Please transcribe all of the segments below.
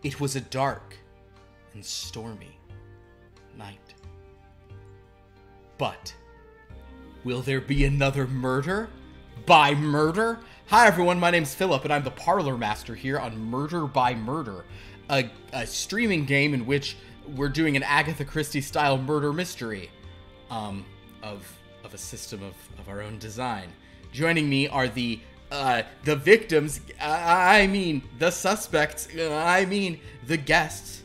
It was a dark and stormy night. But will there be another murder by murder? Hi everyone, my name's Philip and I'm the Parlor Master here on Murder by Murder. a streaming game in which we're doing an Agatha Christie style murder mystery, of a system of our own design. Joining me are the victims. I mean the suspects. I mean the guests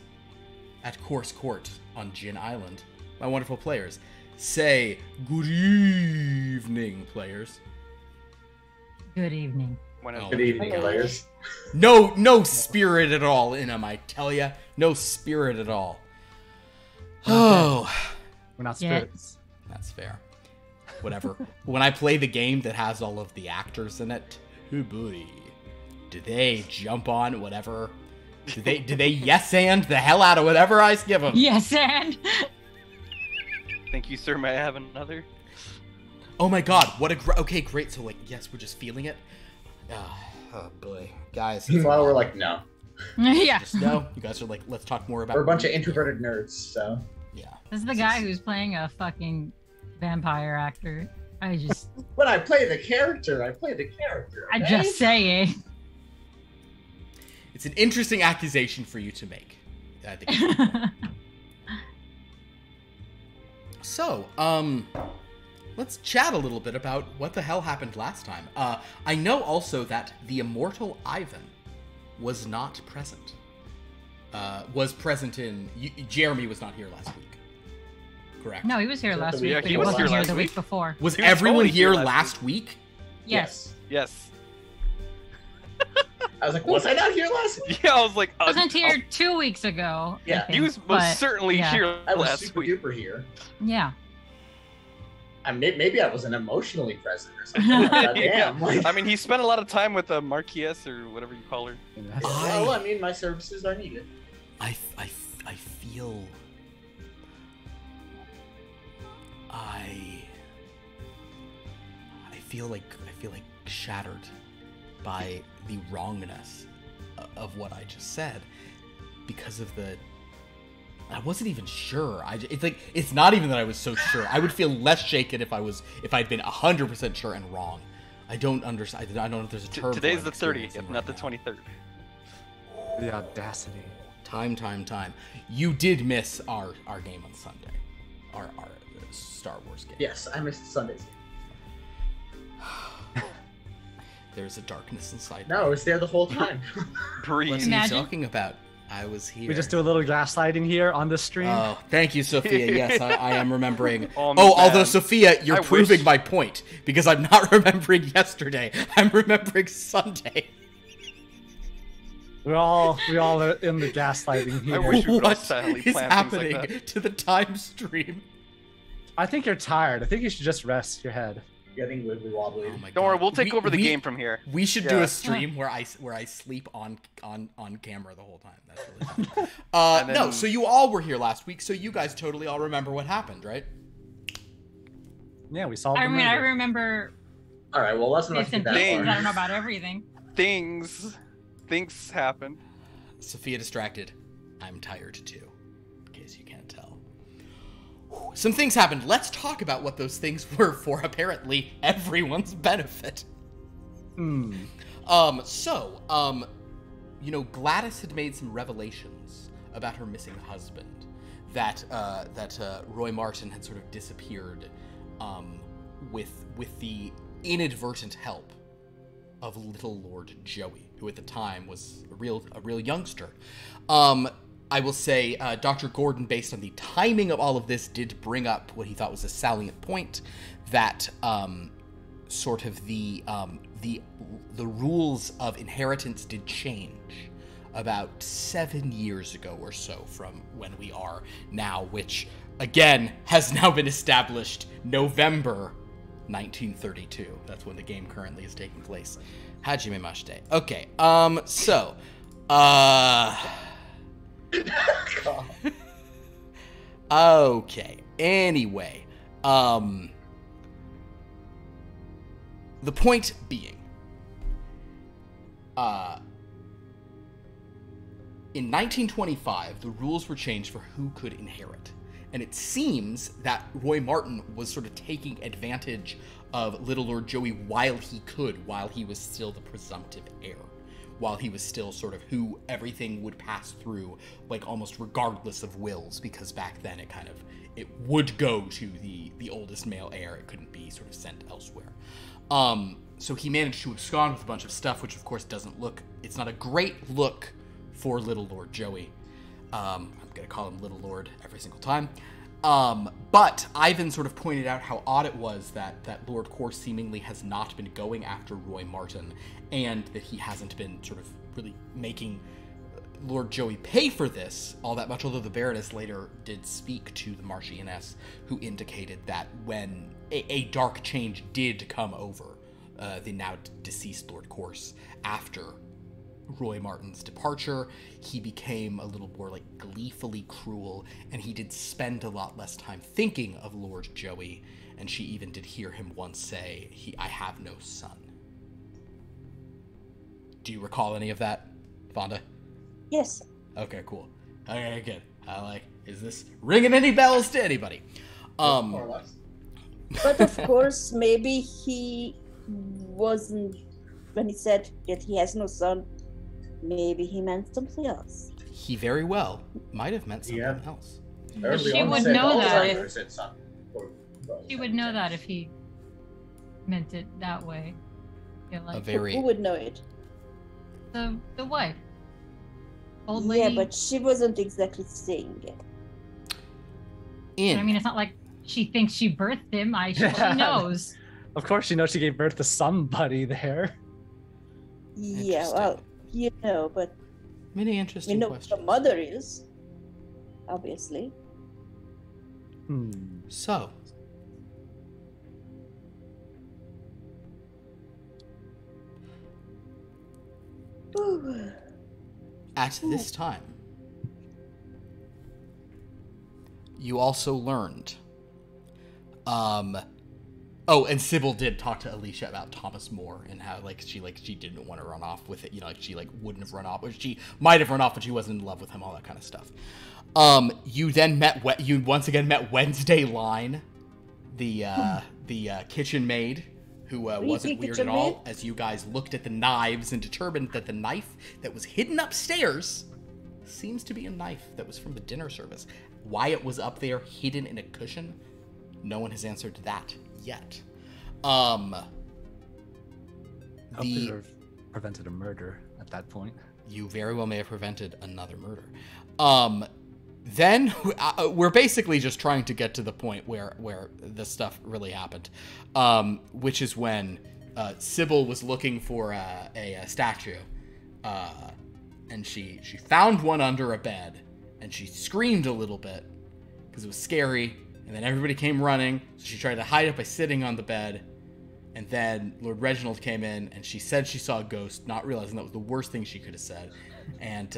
at Course Court on Jin Island. My wonderful players. Say good evening, players. Good evening. Good evening, players. No spirit at all in them, I tell ya. No spirit at all. Oh, We're not spirits. that's fair. Whatever. When I play the game that has all of the actors in it, oh boy, do they jump on whatever? Do they yes and the hell out of whatever I give them? Yes, and Thank you, sir. May I have another? Oh my god, what a okay, great. So like, yes, we're just feeling it. Oh boy, guys. Meanwhile, we're like, no. yeah. Just no. You guys are like, let's talk more about. We're a bunch of introverted nerds, so. Yeah. This is the guy who's playing a fucking vampire actor. I just When I play the character, I play the character. I okay? just say It's an interesting accusation for you to make. I think. it. So, let's chat a little bit about what the hell happened last time. I know also that the immortal Ivan was not present. Was present in... Jeremy was not here last week. Correct? No, he was here last week, Yeah, but he he was wasn't here here last the week. week before. Was He was everyone totally here here last last week? Yes. Yes. I was like, was I not here last week? Yeah, I was like, I wasn't here 2 weeks ago. I Yeah. He was think, most but, certainly yeah. here I was last super week. duper here. Yeah. Maybe I wasn't emotionally present or something. Goddamn. Like, I mean, he spent a lot of time with Marquise or whatever you call her. well, I mean, my services are needed. I feel... I feel like shattered by the wrongness of what I just said because of the... I wasn't even sure. It's not even that I was so sure. I would feel less shaken if I'd been 100% sure and wrong. I don't understand. I don't know if there's a term. Today's for the it I'm 30th, experiencing not the right now. 23rd. The audacity. Time. You did miss our game on Sunday. Our Star Wars game. Yes, I missed Sundays. There's a darkness inside. No, I was there the whole time. Breathe. What's he Imagine. talking about? I was here. We just do a little gaslighting here on the stream. Oh, thank you, Sophia. Yes, I am remembering. Oh, although man. Sophia, you're I proving wish- my point because I'm not remembering yesterday. I'm remembering Sunday. We're all in the gaslighting I here. wish we could all What silently is plan things like happening that. to the time stream? I think you're tired. I think you should just rest your head. Getting wibbly wobbly. Oh my Don't worry, God. we'll take over the we- game from here. We should do Yeah. a stream where I sleep on camera the whole time. That's really fun. And No, then- so you all were here last week, so you guys totally all remember what happened, right? Yeah, we solved I the mean, I murder. remember All right, well, let's not bits get and that pieces. far. I don't know about everything. Things happen. Sophia distracted. I'm tired too, in case you can't tell. Some things happened. Let's talk about what those things were for apparently everyone's benefit. Gladys had made some revelations about her missing husband, that Roy Martin had sort of disappeared, with the inadvertent help of little Lord Joey, who at the time was a real youngster. I will say, Dr. Gordon, based on the timing of all of this, did bring up what he thought was a salient point, that sort of the rules of inheritance did change about 7 years ago or so from when we are now, which again has now been established November 1932. That's when the game currently is taking place. Hajime Mashite. Okay, okay, anyway, the point being, in 1925, the rules were changed for who could inherit. And it seems that Roy Martin was sort of taking advantage of Little Lord Joey while he was still the presumptive heir. while he was still sort of who everything would pass through, like almost regardless of wills, because back then it would go to the oldest male heir. It couldn't be sort of sent elsewhere. So he managed to abscond with a bunch of stuff, which of course it's not a great look for Little Lord Joey. I'm gonna call him Little Lord every single time. But Ivan sort of pointed out how odd it was that Lord Kor seemingly has not been going after Roy Martin, and that he hasn't been sort of really making Lord Joey pay for this all that much, although the Baroness later did speak to the Marchioness, who indicated that when a dark change did come over the now deceased Lord Kors after Roy Martin's departure, he became a little more like gleefully cruel, and he did spend a lot less time thinking of Lord Joey, and she even did hear him once say, I have no son. Do you recall any of that, Vonda? Yes. Okay, cool. Okay, good. Is this ringing any bells to anybody? More or less. But of course, maybe he wasn't, when he said that he has no son, maybe he meant something else. He very well might have meant something else. Early she on would said know all that his if- others said son. She would know that if he meant it that way. Yeah, like Who would know it? the wife. Old Yeah, lady. but she wasn't exactly saying it. I mean, it's not like she thinks she birthed him. She knows. Of course, she knows she gave birth to somebody there. Yeah, well, you know, but many we interesting know questions. the mother is, obviously. So, at this time, you also learned, oh, and Sybil did talk to Alicia about Thomas More and how she didn't want to run off with it, she wouldn't have run off, or she might have run off, but she wasn't in love with him, all that kind of stuff. You then once again met Wednesday Line, the kitchen maid, who wasn't weird at all, as you guys looked at the knives and determined that the knife that was hidden upstairs seems to be a knife that was from the dinner service. Why it was up there hidden in a cushion, no one has answered that yet. I could have prevented a murder at that point. You very well may have prevented another murder. Then we're basically just trying to get to the point where this stuff really happened, which is when Sybil was looking for a statue, and she found one under a bed, and she screamed a little bit because it was scary, and then everybody came running, so she tried to hide it by sitting on the bed, and then Lord Reginald came in, and she said she saw a ghost, not realizing that was the worst thing she could have said, and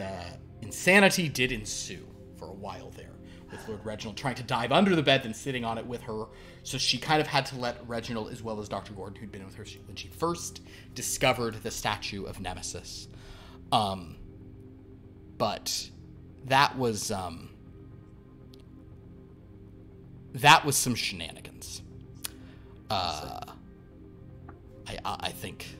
insanity did ensue for a while there, with Lord Reginald trying to dive under the bed, then sitting on it with her. So she kind of had to let Reginald, as well as Dr. Gordon, who'd been with her when she first discovered the statue of Nemesis. But that was some shenanigans. I think.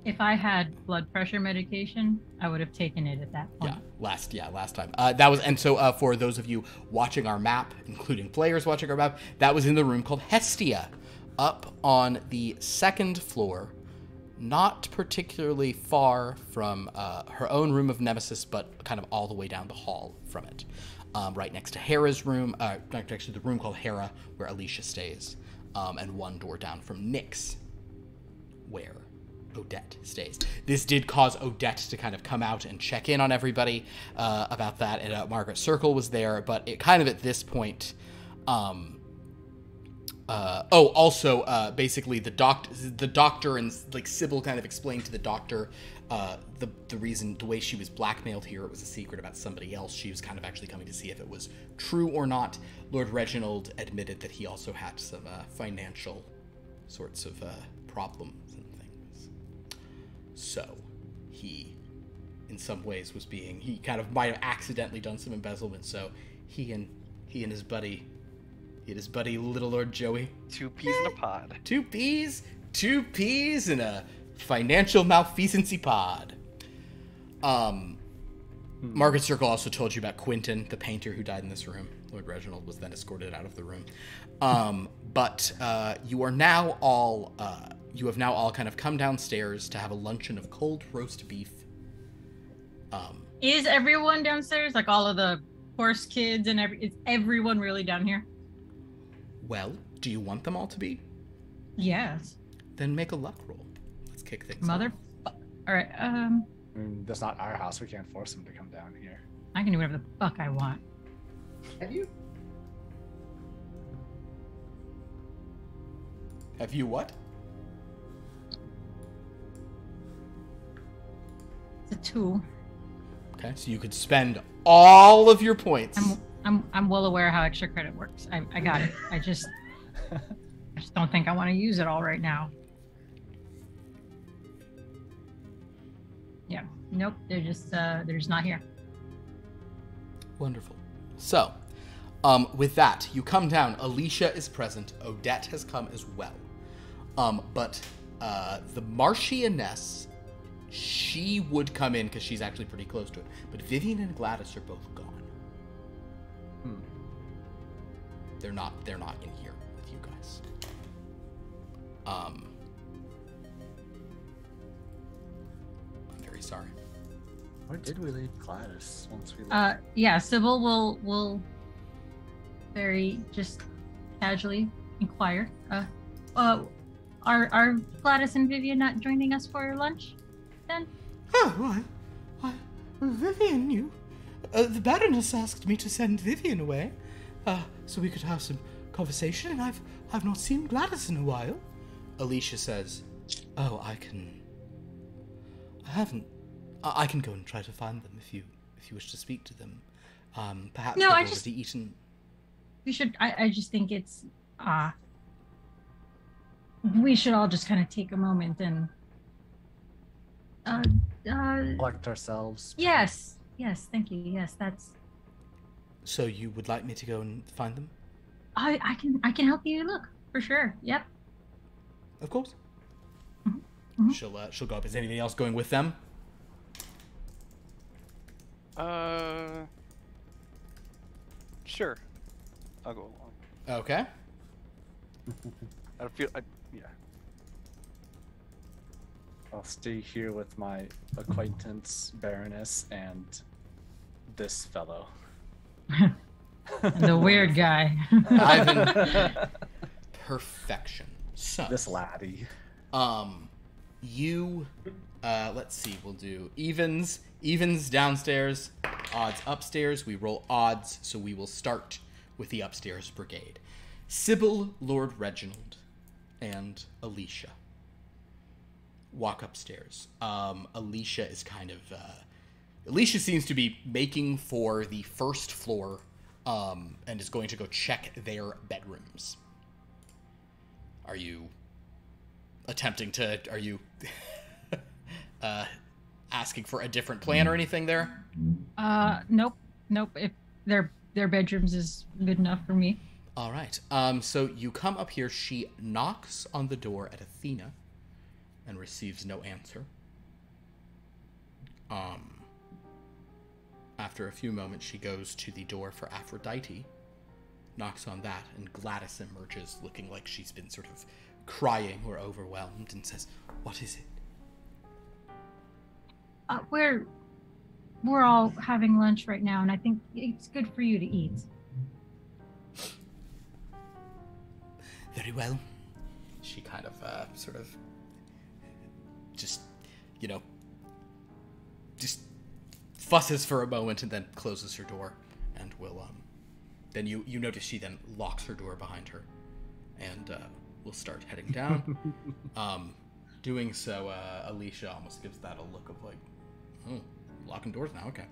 If I had blood pressure medication, I would have taken it at that point. Last time. That was, and so for those of you watching our map, including players watching our map, that was in the room called Hestia, up on the second floor, not particularly far from her own room of Nemesis, but kind of all the way down the hall from it, right next to Hera's room, next to the room called Hera, where Alicia stays, and one door down from Nyx, where Odette stays. This did cause Odette to kind of come out and check in on everybody about that, and Margaret Circle was there, but it kind of at this point, basically the doctor and like Sybil kind of explained to the doctor the reason, the way she was blackmailed here, it was a secret about somebody else. She was kind of actually coming to see if it was true or not. Lord Reginald admitted that he also had some financial sorts of problems and things. So he, in some ways, he kind of might have accidentally done some embezzlement. So he and his buddy, Little Lord Joey, 2 peas in a pod. 2 peas in a financial malfeasancy pod. Margaret Circle also told you about Quentin, the painter who died in this room. Lord Reginald was then escorted out of the room. But you are now all you have now all kind of come downstairs to have a luncheon of cold roast beef. Is everyone downstairs? Like all of the horse kids and is everyone really down here? Well, do you want them all to be? Yes. Then make a luck roll. Let's kick things Mother. off. All right. I mean, that's not our house. We can't force him to come down here. I can do whatever the fuck I want. Have you? Have you what? It's a 2. Okay, so you could spend all of your points. I'm well aware how extra credit works. I got it. I just don't think I want to use it all right now. Yeah. Nope. They're just not here. Wonderful. So, with that, you come down. Alicia is present. Odette has come as well. But the Marchioness, she would come in because she's actually pretty close to it. But Vivian and Gladys are both gone. They're not in here with you guys. I'm very sorry. Where did we leave Gladys once we left? Yeah, Sybil will very just casually inquire. Are Gladys and Vivian not joining us for lunch then? Oh, Vivian, you... the Baroness asked me to send Vivian away, so we could have some conversation, and I've not seen Gladys in a while. Alicia says, oh, I can go and try to find them if you wish to speak to them. Perhaps No, they've I already just- eaten... We should. I just think it's. We should all just kind of take a moment and. Collect ourselves. Yes. Thank you. Yes, that's. So you would like me to go and find them? I can help you look for sure. Yep. Of course. Mhm. She'll go up. Is anything else going with them? Sure. I'll go along. Okay. Yeah. I'll stay here with my acquaintance, Baroness, and this fellow. The weird guy. Ivan. Perfection. So This laddie. you let's see, we'll do evens downstairs, odds upstairs. We roll odds, so we will start with the upstairs brigade. Sybil, Lord Reginald, and Alicia walk upstairs. Alicia is kind of Alicia seems to be making for the first floor, and is going to go check their bedrooms. Are you attempting to... Are you asking for a different plan or anything there? Nope. If their bedrooms is good enough for me. All right. So you come up here. She knocks on the door at Athena and receives no answer. After a few moments, she goes to the door for Aphrodite, knocks on that, and Gladys emerges looking like she's been sort of crying or overwhelmed and says, "What is it?" We're all having lunch right now, and I think it's good for you to eat. Very well. She kind of sort of just, just fusses for a moment and then closes her door, and will then you notice she then locks her door behind her, and will start heading down. Doing so, Alicia almost gives that a look of like, oh, locking doors now, okay.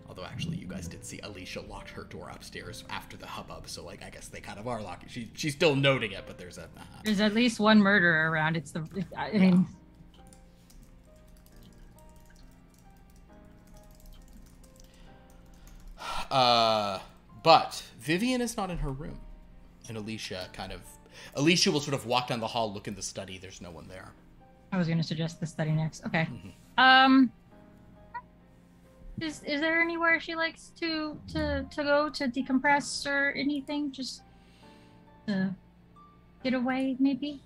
Although actually you guys did see Alicia locked her door upstairs after the hubbub, so like I guess they kind of are locking. She's still noting it, but there's There's at least one murderer around. I mean, but Vivian is not in her room, and Alicia kind of Alicia will sort of walk down the hall, look in the study. There's no one there. I was going to suggest the study next. Okay. Mhm. Is there anywhere she likes to go to decompress or anything? Just to get away, maybe?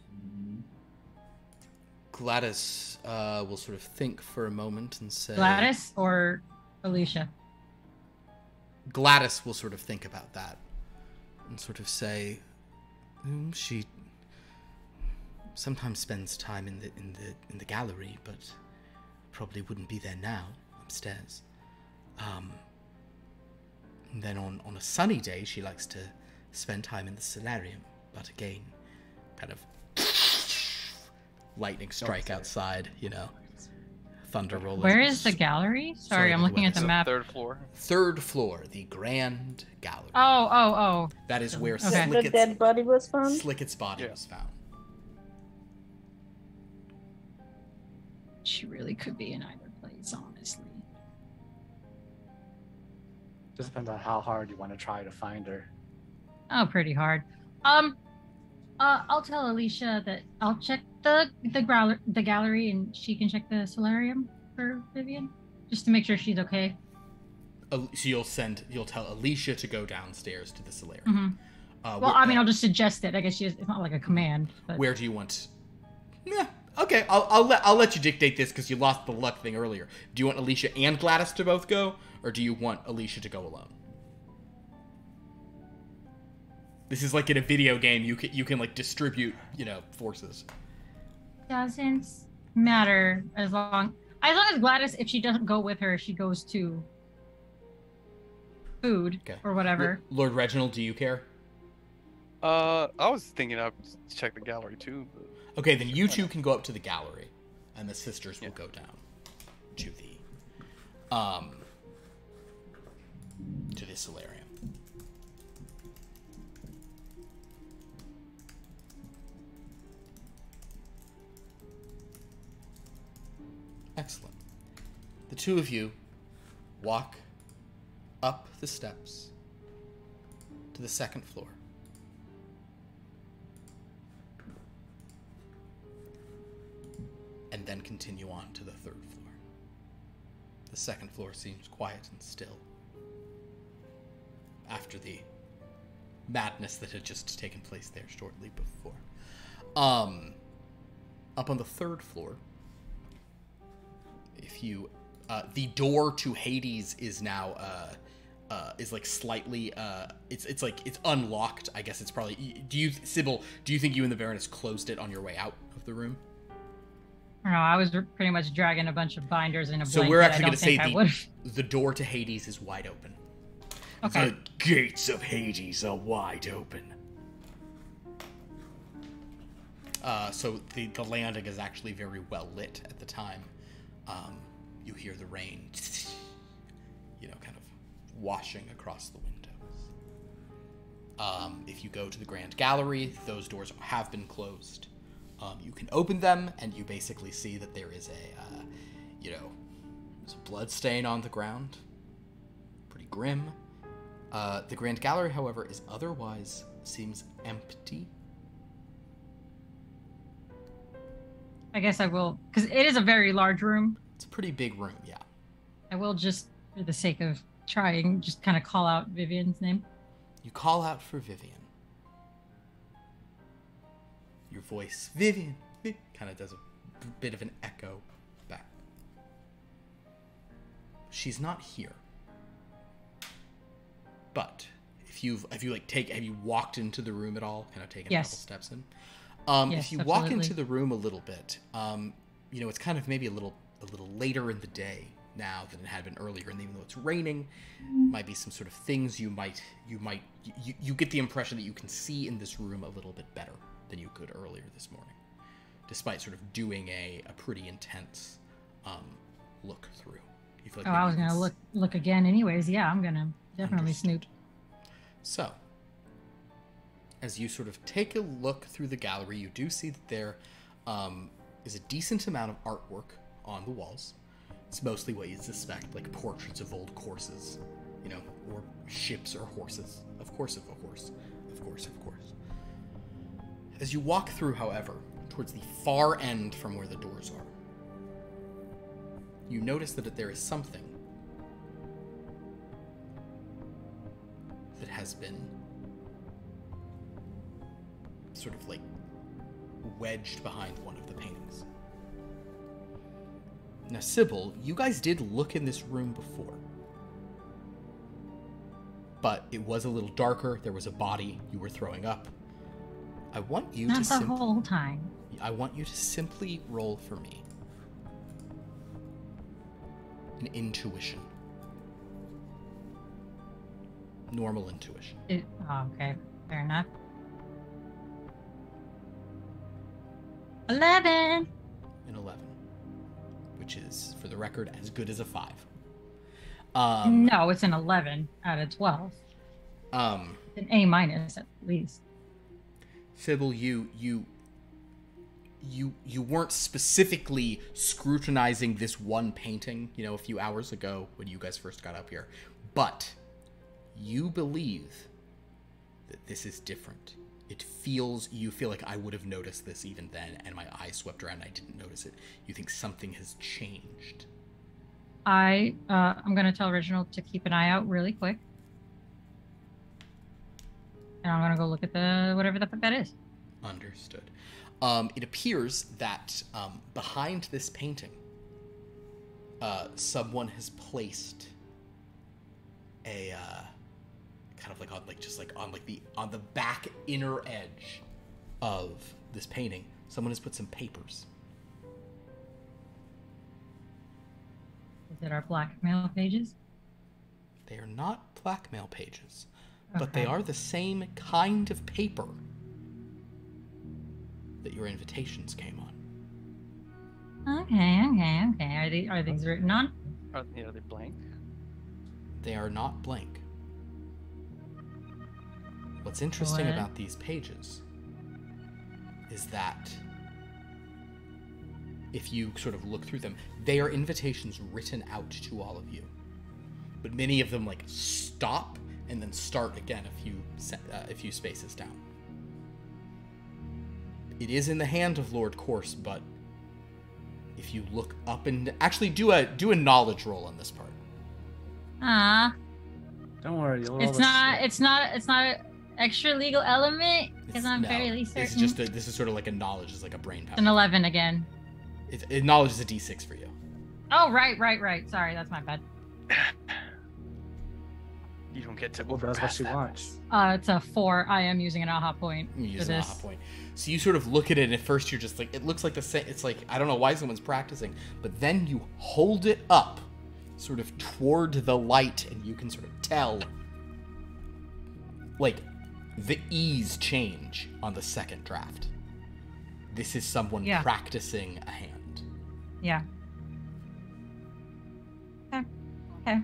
Gladys will sort of think for a moment and say... Gladys or Alicia? Gladys will sort of think about that and sort of say, she sometimes spends time in the gallery, but probably wouldn't be there now, upstairs. And then on a sunny day, she likes to spend time in the solarium, but again, kind of lightning strike outside, thunder roll. Where is the gallery? Sorry, I'm looking at the map. Third floor. Third floor, the Grand Gallery. Oh. That is where Okay. The dead body was found. Slickett's body Yeah. was found. She really could be in either place, honestly. Just depends on how hard you want to try to find her. Oh, pretty hard. I'll tell Alicia that I'll check the gallery and she can check the solarium for Vivian, just to make sure she's okay. So you'll tell Alicia to go downstairs to the solarium. Mm-hmm. Well, I mean, I'll just suggest it. I guess it's not like a command. But... Where do you want? Yeah, okay. I'll let you dictate this because you lost the luck thing earlier. Do you want Alicia and Gladys to both go, or do you want Alicia to go alone? This is like in a video game. You can like distribute forces. Doesn't matter as long as Gladys, if she doesn't go with her, she goes to food or whatever. Lord Reginald, do you care? I was thinking I'd check the gallery too. But... Okay, then you two can go up to the gallery, and the sisters will go down to the solarium. Excellent. The two of you walk up the steps to the second floor. And then continue on to the third floor. The second floor seems quiet and still after the madness that had just taken place there shortly before. Up on the third floor, if you the door to Hades is now is like slightly it's like it's unlocked. I guess it's probably Sybil, do you think you and the Baroness closed it on your way out of the room? No, I was pretty much dragging a bunch of binders in a blanket. So we're actually going to say the door to Hades is wide open. Okay. The gates of Hades are wide open. So the landing is actually very well lit at the time. You hear the rain, kind of washing across the windows. If you go to the Grand Gallery, those doors have been closed. You can open them, and you basically see that there is there's a blood stain on the ground. Pretty grim. The Grand Gallery, however, is otherwise seems empty. I guess I will, because it is a very large room. It's a pretty big room, yeah. I will just, for the sake of trying, just kind of call out Vivian's name. You call out for Vivian. Your voice, Vivian, kind of does a bit of an echo back. She's not here. But have you walked into the room at all? Kind of taken a couple steps in. Yes, if you absolutely. walk into the room a little bit, it's kind of maybe a little later in the day now than it had been earlier, and even though it's raining, might be some sort of things you get the impression that you can see in this room a little bit better than you could earlier this morning, despite sort of doing a pretty intense look through. You feel like I was gonna look again anyways. Yeah, I'm gonna definitely snoop. So, as you sort of take a look through the gallery, you do see that there is a decent amount of artwork on the walls. It's mostly what you'd suspect, like portraits of old horses, or ships or horses. Of course of a horse. Of course. As you walk through, however, towards the far end from where the doors are, you notice that there is something that has been sort of like wedged behind one of the paintings. Now, Sybil, you guys did look in this room before, but it was a little darker. There was a body. You were throwing up. I want you Not to the whole time. I want you to simply roll for me an intuition. Normal intuition. Okay, fair enough. 11. An 11, which is, for the record, as good as a 5. No, it's an 11 out of 12. It's an A minus at least. Sybil, you weren't specifically scrutinizing this one painting, a few hours ago when you guys first got up here, but you believe that this is different. You feel like I would have noticed this even then, and my eyes swept around and I didn't notice it. You think something has changed. I'm gonna tell Reginald to keep an eye out really quick. And I'm gonna go look at whatever the fuck that is. Understood. It appears that behind this painting, someone has placed a kind of like on the back inner edge of this painting. Someone has put some papers. Is it our blackmail pages? They are not blackmail pages, but they Okay. are the same kind of paper that your invitations came on. Okay. Are these written on? Are they blank? They are not blank. What's interesting What? about these pages is that if you sort of look through them, they are invitations written out to all of you. But many of them like stop and then start again a few spaces down. It is in the hand of Lord Corse, but if you look up and actually do a knowledge roll on this part. Don't worry, you'll roll It's not an extra legal element because I'm fairly certain. This is sort of like a knowledge, it's like a brain power. It's an 11 again. Knowledge is a D6 for you. Oh, right. Sorry, that's my bad. You don't get to Well, that's what overpass she that. wants. It's a 4. I am using an aha point You for use an this. aha point. So you sort of look at it, and at first you're just like, it looks like the same. It's like, I don't know why someone's practicing, but then you hold it up, sort of toward the light, and you can sort of tell, like, the ease change on the second draft. This is someone Yeah. practicing a hand. Yeah. Okay.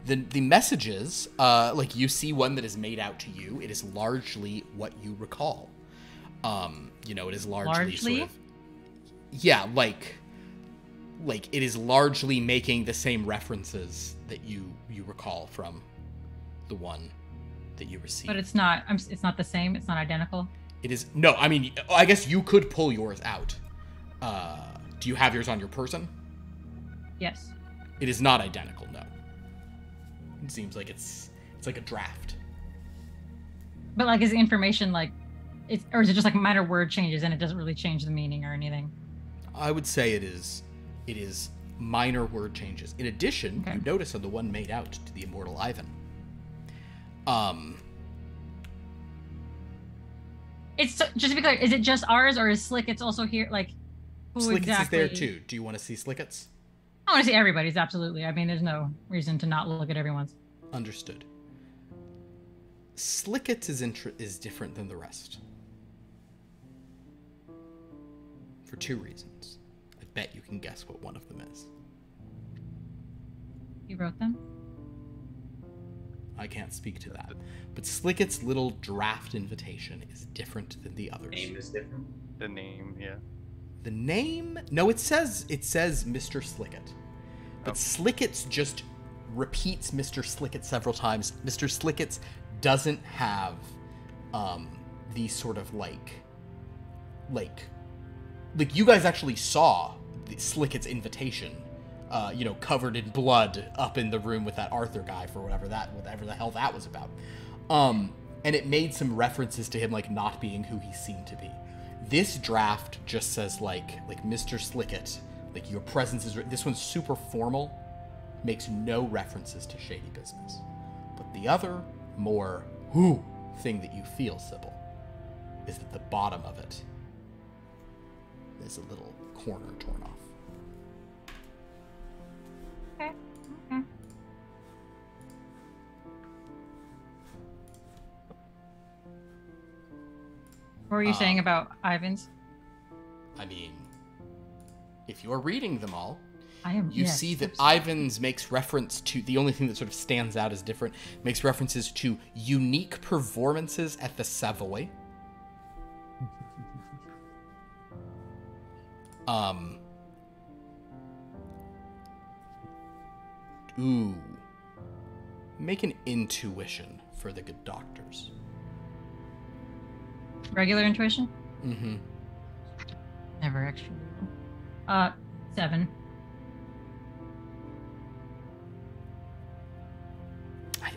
The messages, like you see one that is made out to you. It is largely what you recall. It is largely sort of, yeah, like it is largely making the same references that you recall from the one that you received. But it's not. It's not the same. It's not identical. It is no. I mean, I guess you could pull yours out. Do you have yours on your person? Yes. It is not identical. No. It seems like it's like a draft. But like, is the information like, or is it just like minor word changes and it doesn't really change the meaning or anything? I would say it is minor word changes. In addition, Okay. you notice on the one made out to the immortal Ivan. It's just to be clear, is it just ours or is Slickett's also here? Like, who Slickets exactly? is there too. Do you want to see Slickets? I want to see everybody's. Absolutely. I mean, there's no reason to not look at everyone's. Understood. Slickets is different than the rest. For 2 reasons. I bet you can guess what one of them is. You wrote them? I can't speak to that. But Slicket's little draft invitation is different than the others. Name is different. The name, yeah. The name? No, it says Mr. Slicket. But Slicket's just repeats Mr. Slicket several times. Mr. Slicket's doesn't have these sort of like like you guys actually saw Slicket's invitation, covered in blood up in the room with that Arthur guy for whatever the hell that was about. And it made some references to him like not being who he seemed to be. This draft just says like Mr. Slicket, like your presence is. This one's super formal, makes no references to shady business. But the other, more thing that you feel, Sybil, is that the bottom of it is a little corner torn off. Okay. What were you saying about Ivan's? I mean, if you're reading them all, You see that Ivan's makes reference to, the only thing that sort of stands out as different, makes references to unique performances at the Savoy. Make an intuition for the good doctors. Regular intuition? Mm-hmm. Never actually. 7.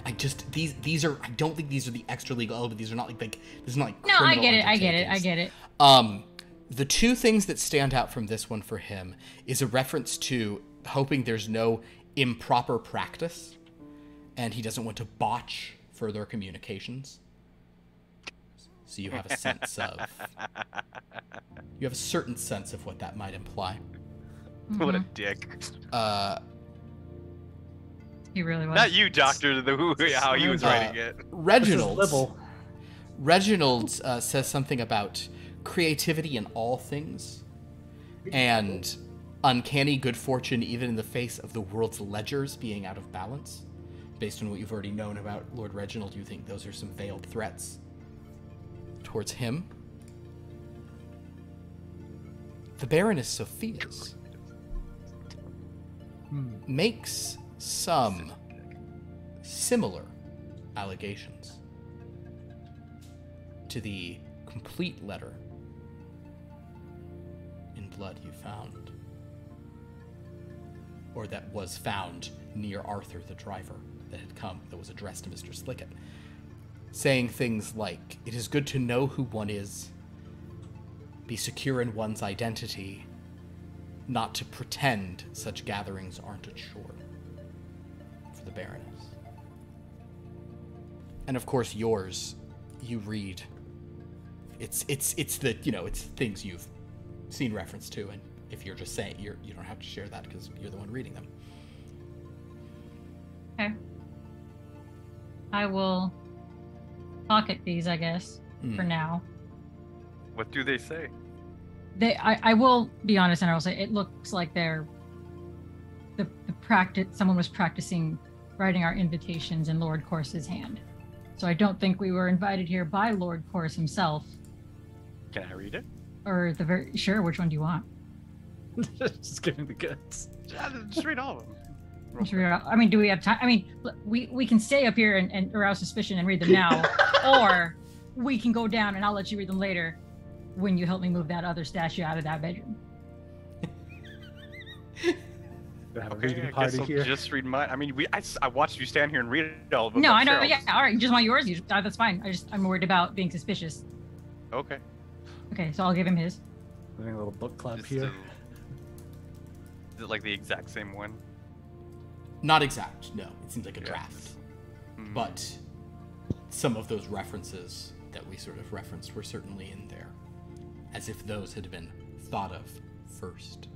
I just these are, I don't think these are the extra legal elements. These are not like this is not like No, I criminal get it. undertakings. The two things that stand out from this one for him is a reference to hoping there's no improper practice, and he doesn't want to botch further communications. So you have a sense of, you have a certain sense of what that might imply. What a dick. He really was. Not you, Doctor, how he was writing it. Reginald says something about creativity in all things and uncanny good fortune even in the face of the world's ledgers being out of balance. Based on what you've already known about Lord Reginald, you think those are some veiled threats towards him. The Baroness Sophia's makes some similar allegations to the complete letter in blood you found, or that was found near Arthur the driver, that was addressed to Mr. Slicket, saying things like, "It is good to know who one is, be secure in one's identity, not to pretend such gatherings aren't a chore," for the Baroness. And of course yours, you read, it's the, it's things you've seen reference to, and if you're just saying, you don't have to share that because you're the one reading them. Okay. I will pocket these, I guess, for now. What do they say? I will be honest, and I will say it looks like they're the practice. Someone was practicing writing our invitations in Lord Corse's hand. So I don't think we were invited here by Lord Corse himself. Can I read it? Or sure. Which one do you want? Just give me the goods. Just read all of them. I mean, do we have time? I mean, we can stay up here and arouse suspicion and read them now, or we can go down and I'll let you read them later when you help me move that other statue out of that bedroom. Okay, I guess I'll just read mine. I mean, I watched you stand here and read all of them. No, I know. Yeah, all right. You just want yours? That's fine. I'm worried about being suspicious. Okay. Okay, so I'll give him his. Doing a little book club Just here. Is it like the exact same one? Not exact, no. It seems like a Yeah. draft. But some of those references that we sort of referenced were certainly in there, as if those had been thought of first.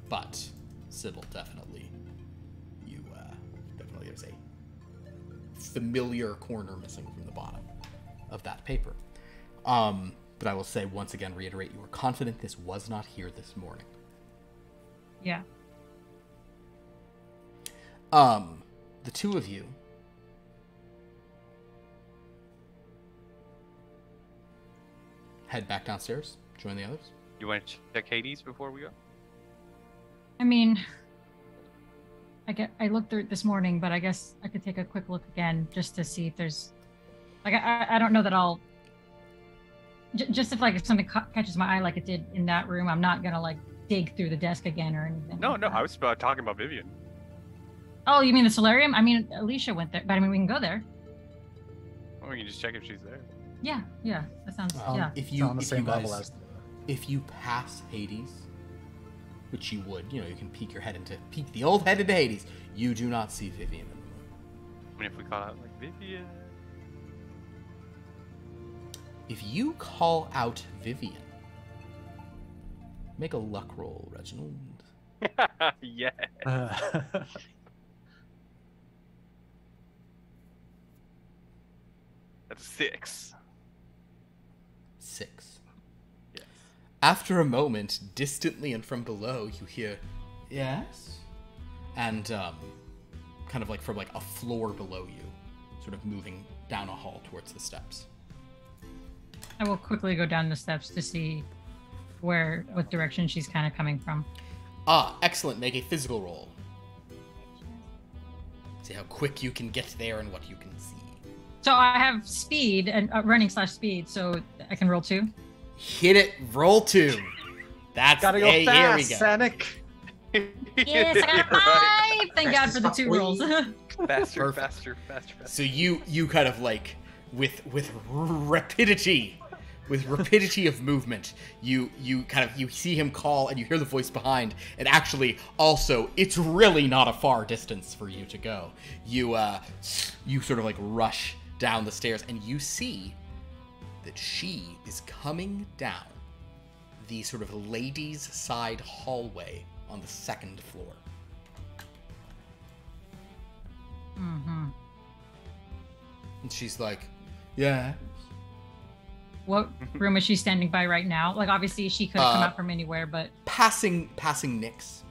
But Sybil, definitely, definitely there's a familiar corner missing from the bottom of that paper. But I will say once again, reiterate, you were confident this was not here this morning. Yeah. The two of you head back downstairs, join the others. You want to check Hades before we go? I mean, I looked through it this morning, but I guess I could take a quick look again just to see if there's, like, I don't know that I'll. Just if like something catches my eye like it did in that room, I'm not gonna like dig through the desk again or anything. No, like no, that. I was talking about Vivian. Oh, you mean the solarium? I mean, Alicia went there, but I mean, we can go there. Well, we can just check if she's there. Yeah, that sounds. Yeah. If It's you on the if same you level guys, as. if you pass Hades, which you would, you can peek the old head into Hades. You do not see Vivian in the room. I mean, if we call out like Vivian. If you call out Vivian, make a luck roll, Reginald. Yeah. That's 6. 6. Yes. After a moment, distantly and from below, you hear, yes? And, kind of like from like a floor below you, sort of moving down a hall towards the steps. I will quickly go down the steps to see what direction she's kind of coming from. Excellent. Make a physical roll. See how quick you can get there and what you can see. So I have speed and running/speed, so I can roll 2. Hit it. Roll 2. That's Gotta go Here we fast, go. Sanic. Yes, I got a 5. Thank God for the 2 rolls. Faster, Perfect. faster. So you kind of like with rapidity of movement, you see him call and you hear the voice behind, and actually also it's really not a far distance for you to go. You sort of like rush down the stairs and you see that she is coming down the sort of ladies' side hallway on the 2nd floor. Mm-hmm. And she's like, yeah. What room is she standing by right now? Like, obviously, she could have come out from anywhere, but... Passing Nyx.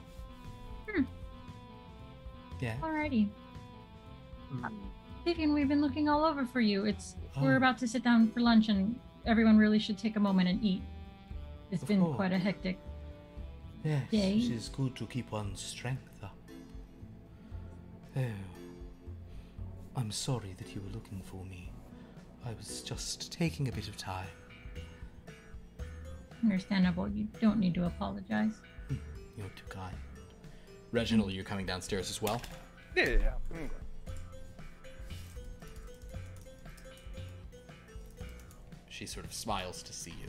Yeah. Alrighty. Vivian, we've been looking all over for you. We're about to sit down for lunch, and everyone really should take a moment and eat. It's been course. quite a hectic Yes, day. it is good to keep one's strength up. Oh, I'm sorry that you were looking for me. I was just taking a bit of time. Understandable. You don't need to apologize. You're too kind. Reginald, you're coming downstairs as well? Yeah. She sort of smiles to see you.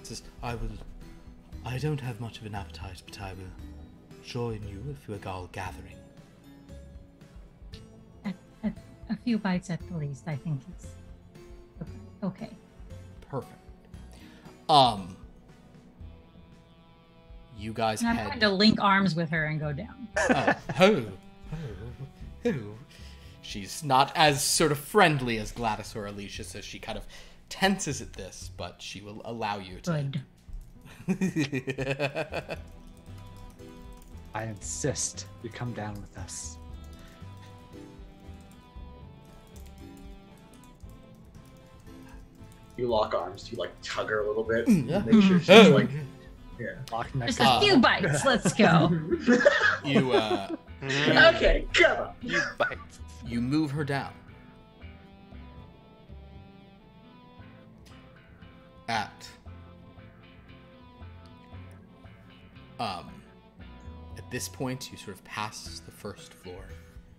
Says, I don't have much of an appetite, but I will join you if we're all gathering. A few bites at the least, I think it's okay. Perfect. You guys And I'm head... going to link arms with her and go down. Oh. She's not as sort of friendly as Gladys or Alicia, so she kind of tenses at this, but she will allow you to. Good. I insist you come down with us. You lock arms. You like tug her a little bit. Yeah. Make sure she's like, yeah. Lock neck. Just a few bites. Let's go. You Okay, come on. You bite. you move her down. At this point, you sort of pass the 1st floor,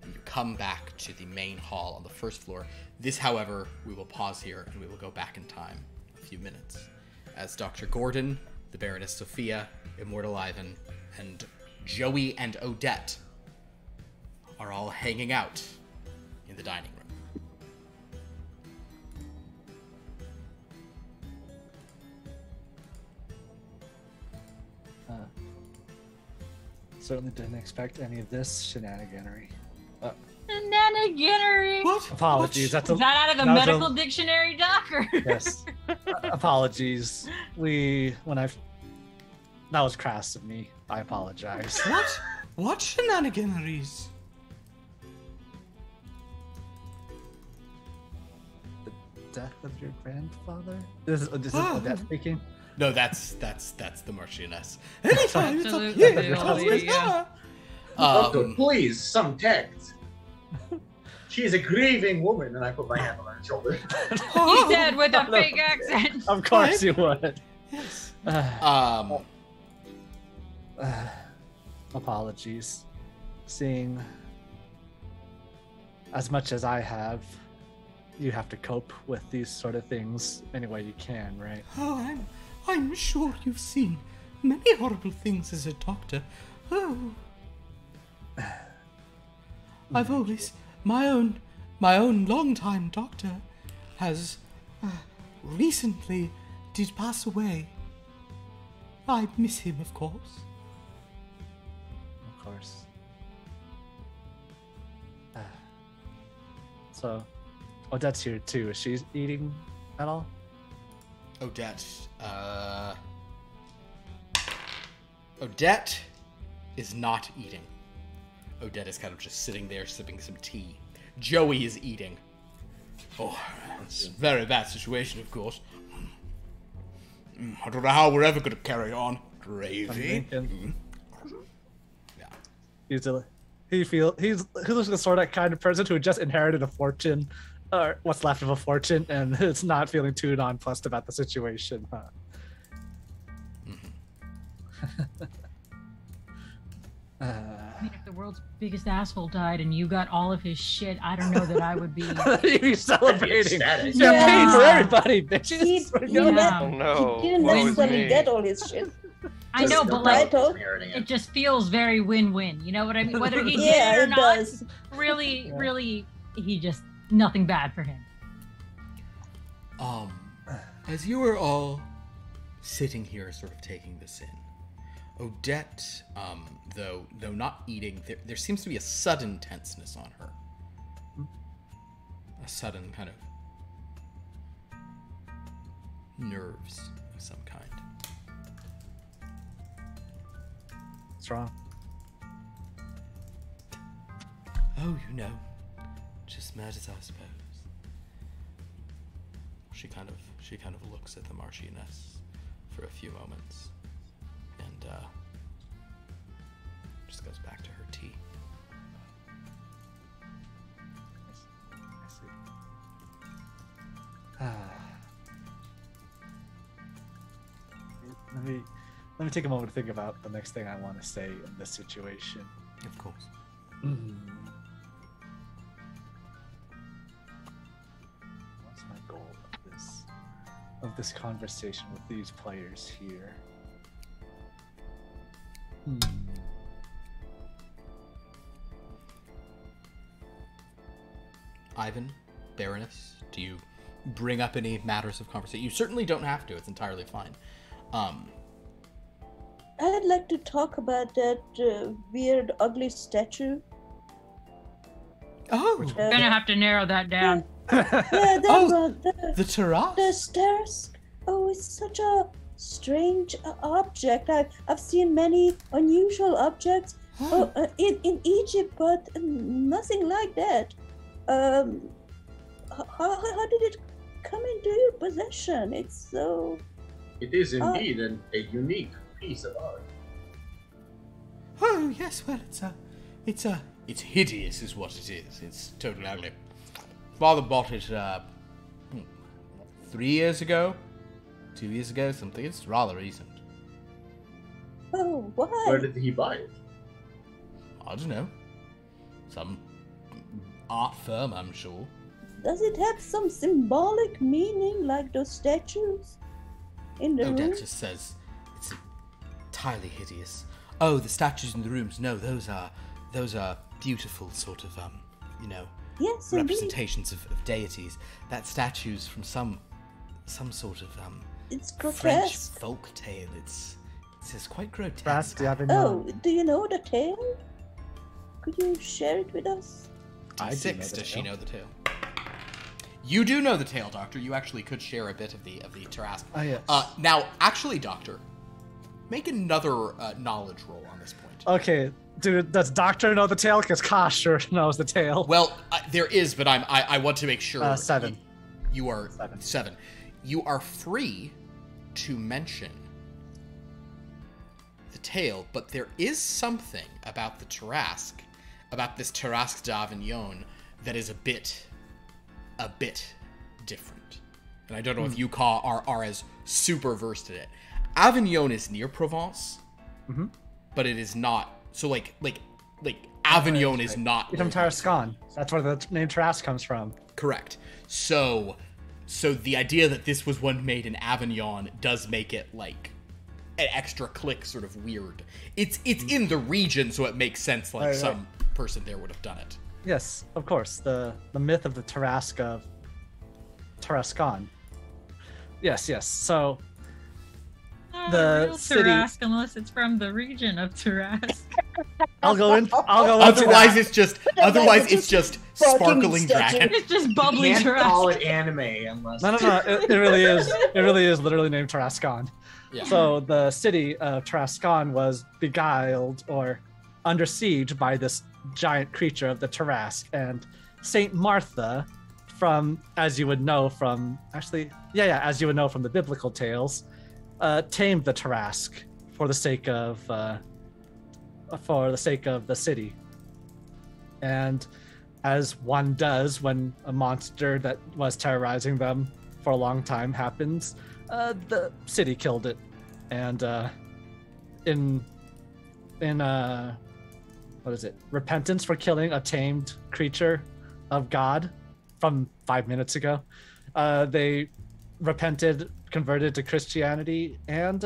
and you come back to the main hall on the 1st floor. This, however, we will pause here, and we will go back in time a few minutes, as Dr. Gordon, the Baroness Sophia, Immortal Ivan, and Joey and Odette are all hanging out in the dining room. Certainly didn't expect any of this shenaniganery. Shenaniganery. What? Apologies. That's Is that out of the that was medical dictionary, Doc? Or... Yes. Apologies. That was crass of me. I apologize. What? What shenaniganeries? death of your grandfather? This is Odette speaking? No, that's the Marchioness. Anytime it's up Absolutely, here, it's always yeah. her. Doctor, please, some tact. She is a grieving woman, and I put my hand on her shoulder. He said with a fake accent. Of course you would. Yes. Apologies. Seeing as much as I have, you have to cope with these sort of things any way you can, right? Oh, I'm sure you've seen many horrible things as a doctor. Oh. I've always my own long-time doctor has recently did pass away. I miss him, of course. Of course. So, Odette's here too. Is she eating at all? Odette, Odette is not eating. Odette is kind of just sitting there sipping some tea. Joey is eating. Oh, it's a very bad situation, of course. I don't know how we're ever going to carry on. Gravy. Yeah. He's the sort of kind of person who just inherited a fortune, or what's left of a fortune, and is not feeling too nonplussed about the situation. Huh? I mean, if the world's biggest asshole died and you got all of his shit, I don't know that I would be. You'd be celebrating. Ecstatic. Champagne for everybody, bitches. He Yeah. didn't necessarily get all his shit. I know, Just but the like, title inheriting it it. just feels very win-win. You know what I mean? Whether he did Yeah, it or it not, does. really, he just nothing bad for him. As you are all sitting here sort of taking this in, Odette, though not eating, there seems to be a sudden tenseness on her. A sudden kind of nerves of some kind. What's wrong? Oh, just matters, I suppose. She kind of looks at the Marchioness for a few moments, and just goes back to her tea. I see. Let me take a moment to think about the next thing I want to say in this situation. Of course. What's my goal of this conversation with these players here? Ivan, Baroness, do you bring up any matters of conversation? You certainly don't have to. It's entirely fine. I'd like to talk about that weird, ugly statue. Oh, We're gonna have to narrow that down. Yeah, that Oh, one. the terrace. The stairs. Oh, it's such a strange object. I've seen many unusual objects in Egypt, but nothing like that. How did it come into your possession? It's so. It is indeed a unique piece of art. Oh yes, well it's hideous, is what it is. It's totally ugly. Father bought it 3 years ago, 2 years ago, something. It's rather recent. Oh, why? Where did he buy it? I don't know. Some art firm, I'm sure. Does it have some symbolic meaning, like those statues in the room? Odette just says it's entirely hideous. Oh, the statues in the rooms. No, those are beautiful sort of Yes, representations of deities. That statue's from some sort of it's French grotesque. folk tale. It's quite grotesque. Brass, do you have any? Oh, do you know the tale? Could you share it with us? I do know D6, the does she tale. know the tale? You do know the tale, Doctor. You actually could share a bit of the Tarrasque. Oh, yes. Now, actually, Doctor, make another knowledge roll on this point. Okay, dude, does Doctor know the tale? Because Kosh sure knows the tale. Well, there is, but I want to make sure. 7. You are 7. You are free to mention the tale, but there is something about the Tarrasque, about this Tarrasque d'Avignon, that is a bit different. And I don't know if you are as super versed in it. Avignon is near Provence, but it is not. So like Avignon is not from Tarascon. That's where the name Tarrasque comes from. Correct. So the idea that this was one made in Avignon does make it like an extra click sort of weird. It's in the region, so it makes sense like some person there would have done it. Yes, of course. The myth of the Tarrasque of Tarascon. Yes. So the real city. Tarrasque, unless it's from the region of Tarrasque. I'll go in. Otherwise, it's just sparkling dragon. It's just bubbly Can't Tarrasque. call it anime unless. No. It really is. It really is literally named Tarascon. Yeah. So the city of Tarascon was beguiled or under siege by this giant creature of the Tarrasque, and Saint Martha, as you would know from the biblical tales, tamed the Tarrasque for the sake of the city. And as one does when a monster that was terrorizing them for a long time happens, the city killed it. And in repentance for killing a tamed creature of God from 5 minutes ago, they repented, converted to Christianity, and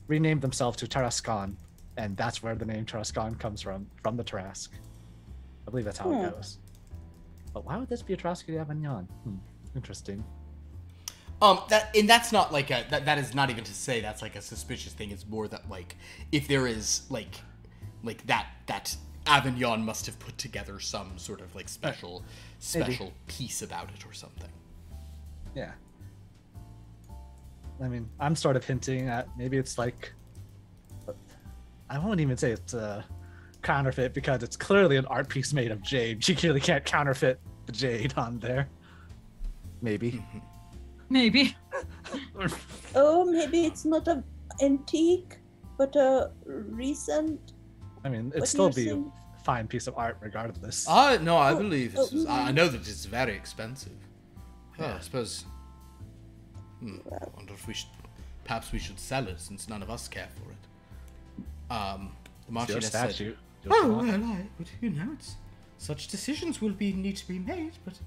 renamed themselves to Tarascon. And that's where the name Tarascon comes from the Tarrasque. I believe that's how it goes. But why would this be a Tarrasque d'Avignon? Interesting. That's not like that is not even to say that's like a suspicious thing. It's more that like if there is like that Avignon must have put together some sort of like special piece about it or something. Yeah. I mean, I'm sort of hinting at maybe it's like, I won't even say it's a counterfeit because it's clearly an art piece made of jade. You clearly can't counterfeit the jade on there. Maybe. Maybe. Oh, maybe it's not an antique, but a recent. I mean, it'd still be a fine piece of art regardless. No, I believe this is, I know that it's very expensive. Yeah, I suppose. I wonder if perhaps we should sell it since none of us care for it. The Marchioness said, such decisions will need to be made, but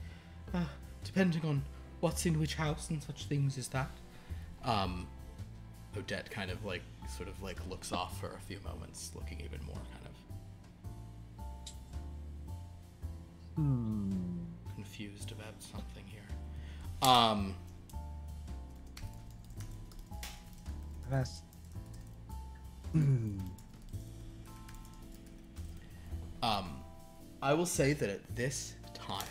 depending on what's in which house and such things as that. Odette kind of sort of looks off for a few moments, looking even more kind of confused about something here. That's. I will say that at this time,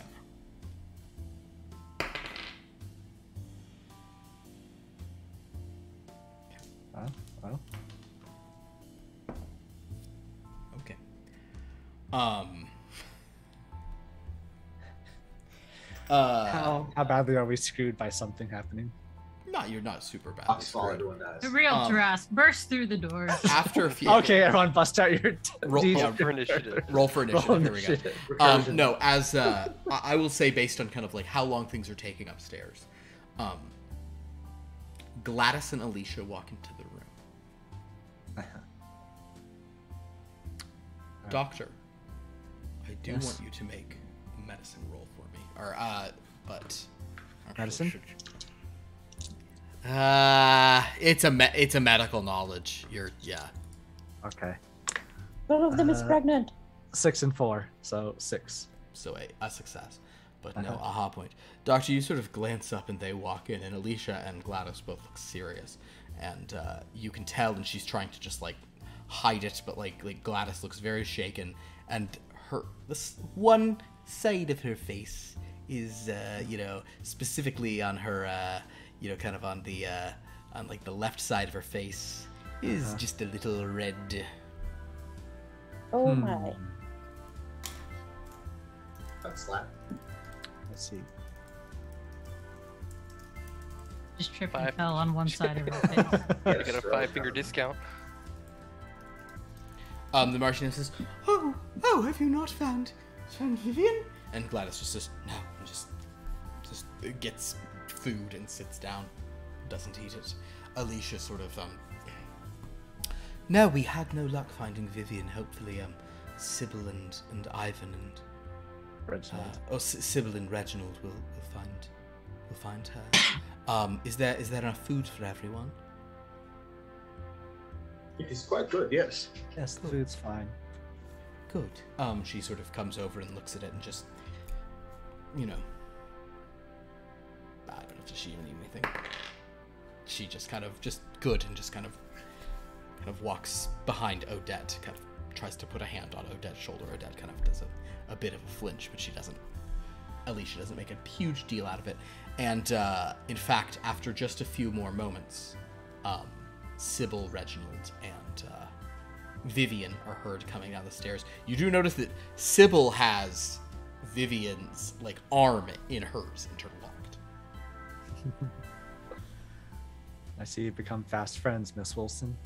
Well. okay. How badly are we screwed by something happening? You're not super badly screwed. The real Tarrasque bursts through the doors. After a few. Okay, everyone, bust out your roll for initiative. Roll for initiative. Here we go. No, as I will say, based on kind of how long things are taking upstairs, Gladys and Alicia walk into the room. Doctor, I do want you to make a medicine roll for me, but medicine. It's a medical knowledge. Okay. One of them is pregnant. 6 and 4, so 6. So a success, but no aha point. Doctor, you sort of glance up and they walk in, and Alicia and Gladys both look serious, and you can tell, and she's trying to just hide it, but Gladys looks very shaken, and this one side of her face is specifically on her kind of on the the left side of her face is just a little red. Oh my. That's slap. Let's see. Just tripped and fell on one side of her face. I got a 5-finger discount. The Martian says, "Oh, have you not found Vivian?" And Gladys just says, "No," and just gets food and sits down, doesn't eat it. Alicia sort of, "No, we had no luck finding Vivian. Hopefully, Sybil and Ivan and Reginald. Sybil and Reginald will find her. Is there enough food for everyone?" It is quite good, yes. Yes, the food's fine. Good. She sort of comes over and looks at it and just, I don't know, does she even need anything? She just kind of, just good, and just kind of walks behind Odette, kind of tries to put a hand on Odette's shoulder. Odette kind of does a bit of a flinch, but Alicia doesn't make a huge deal out of it. And, in fact, after just a few more moments, Sybil, Reginald, and Vivian are heard coming down the stairs. You do notice that Sybil has Vivian's arm in hers, interlocked. I see you've become fast friends, Miss Wilson.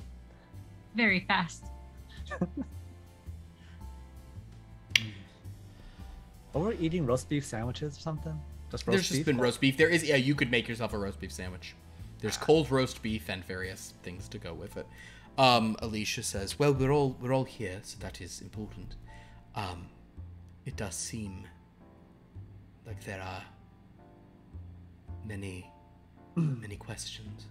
Very fast. Oh, we're eating roast beef sandwiches or something? There's just been roast beef. There is, you could make yourself a roast beef sandwich. There's cold roast beef and various things to go with it. Alicia says, "Well, we're all here, so that is important. It does seem like there are many questions."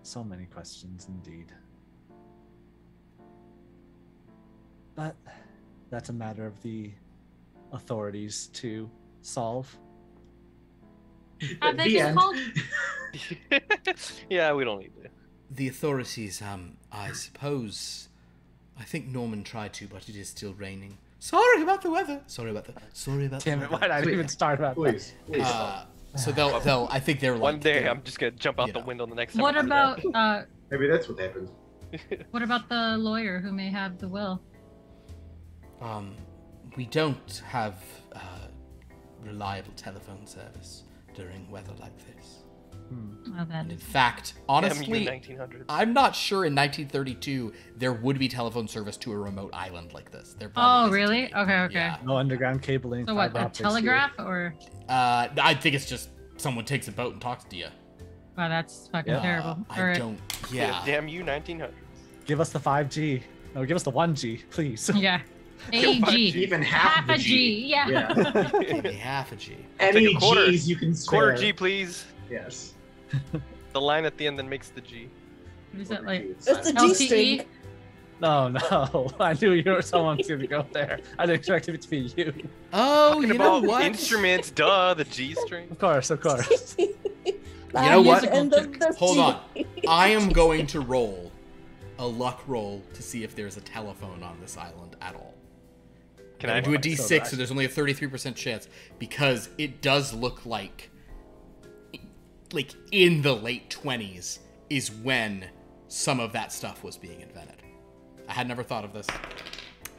So many questions indeed. But that's a matter of the authorities to solve. Have they The been end. called? Yeah, we don't need to. The authorities, I suppose, I think Norman tried to, but it is still raining. Sorry about the weather. Sorry about Damn the it, weather. why did I even start about that? Please stop. So they'll, I think they're One day they're- I'm just gonna jump out you the know. window the next time. What I do that. about Maybe that's what happened. what about the lawyer who may have the will? We don't have reliable telephone service during weather like this. Oh, that And in is. fact, Damn honestly, you, 1900s. I'm not sure in 1932 there would be telephone service to a remote island like this. There probably Oh, isn't really? any. Okay. Yeah. No underground cabling. So what? fiber A optics telegraph or? I think it's just someone takes a boat and talks to you. Wow, that's fucking Yeah. terrible. I Or- don't. Yeah. Damn you, 1900s. Here. Give us the 5G. No, give us the 1G, please. Yeah. AG. Even half a the G. Yeah. Yeah. Maybe half a G. Any take a quarter. G's you can spare. Quarter G, please. Yes. The line at the end that makes the G. What is that like? It's the LTE? G string. No. I knew you were someone's going to go there. I didn't expect it to be you. Oh, Talking you know about what? instruments, duh, the G string. Of course. You know what? And the Hold G. on. I am going to roll a luck roll to see if there's a telephone on this island at all. Can I I do a So D6, nice. so there's only a 33% chance because it does look like in the late 20s is when some of that stuff was being invented. I had never thought of this.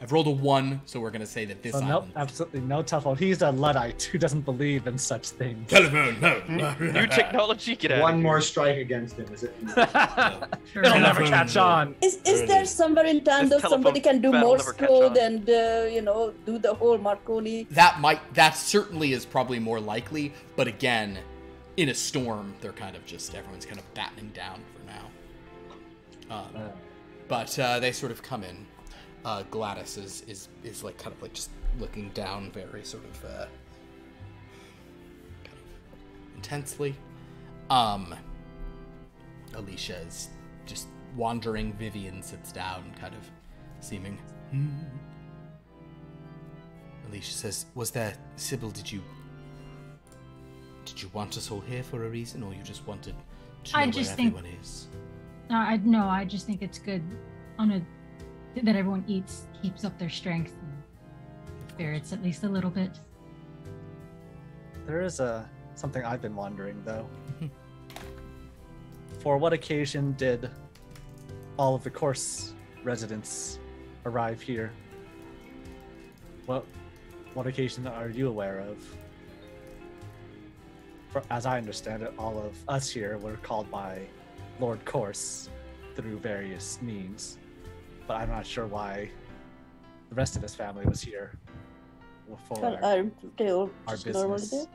I've rolled a 1, so we're gonna say that this So no, island. absolutely no telephone. He's a Luddite who doesn't believe in such things. Telephone, no. New technology, get out. One more strike against him. Is it? Sure. It'll never catch on. Is there somewhere in town This that somebody can do telephone Morse battle never catch code on. and do the whole Marconi? That certainly is probably more likely, but again, in a storm, they're kind of just everyone's kind of battening down for now. But they sort of come in. Gladys is like kind of like just looking down very sort of kind of intensely. Alicia is just wandering. Vivian sits down, kind of seeming. Alicia says, "Was there, Sybil? Did you want us all here for a reason, or you just wanted to know I where just think- everyone is?" No, I just think it's good that everyone keeps up their strength and spirits at least a little bit. There is something I've been wondering though. For what occasion did all of the course residents arrive here? What what occasion are you aware of? As I understand it, all of us here were called by Lord Corse through various means, but I'm not sure why the rest of his family was here for Are they all our just normally business.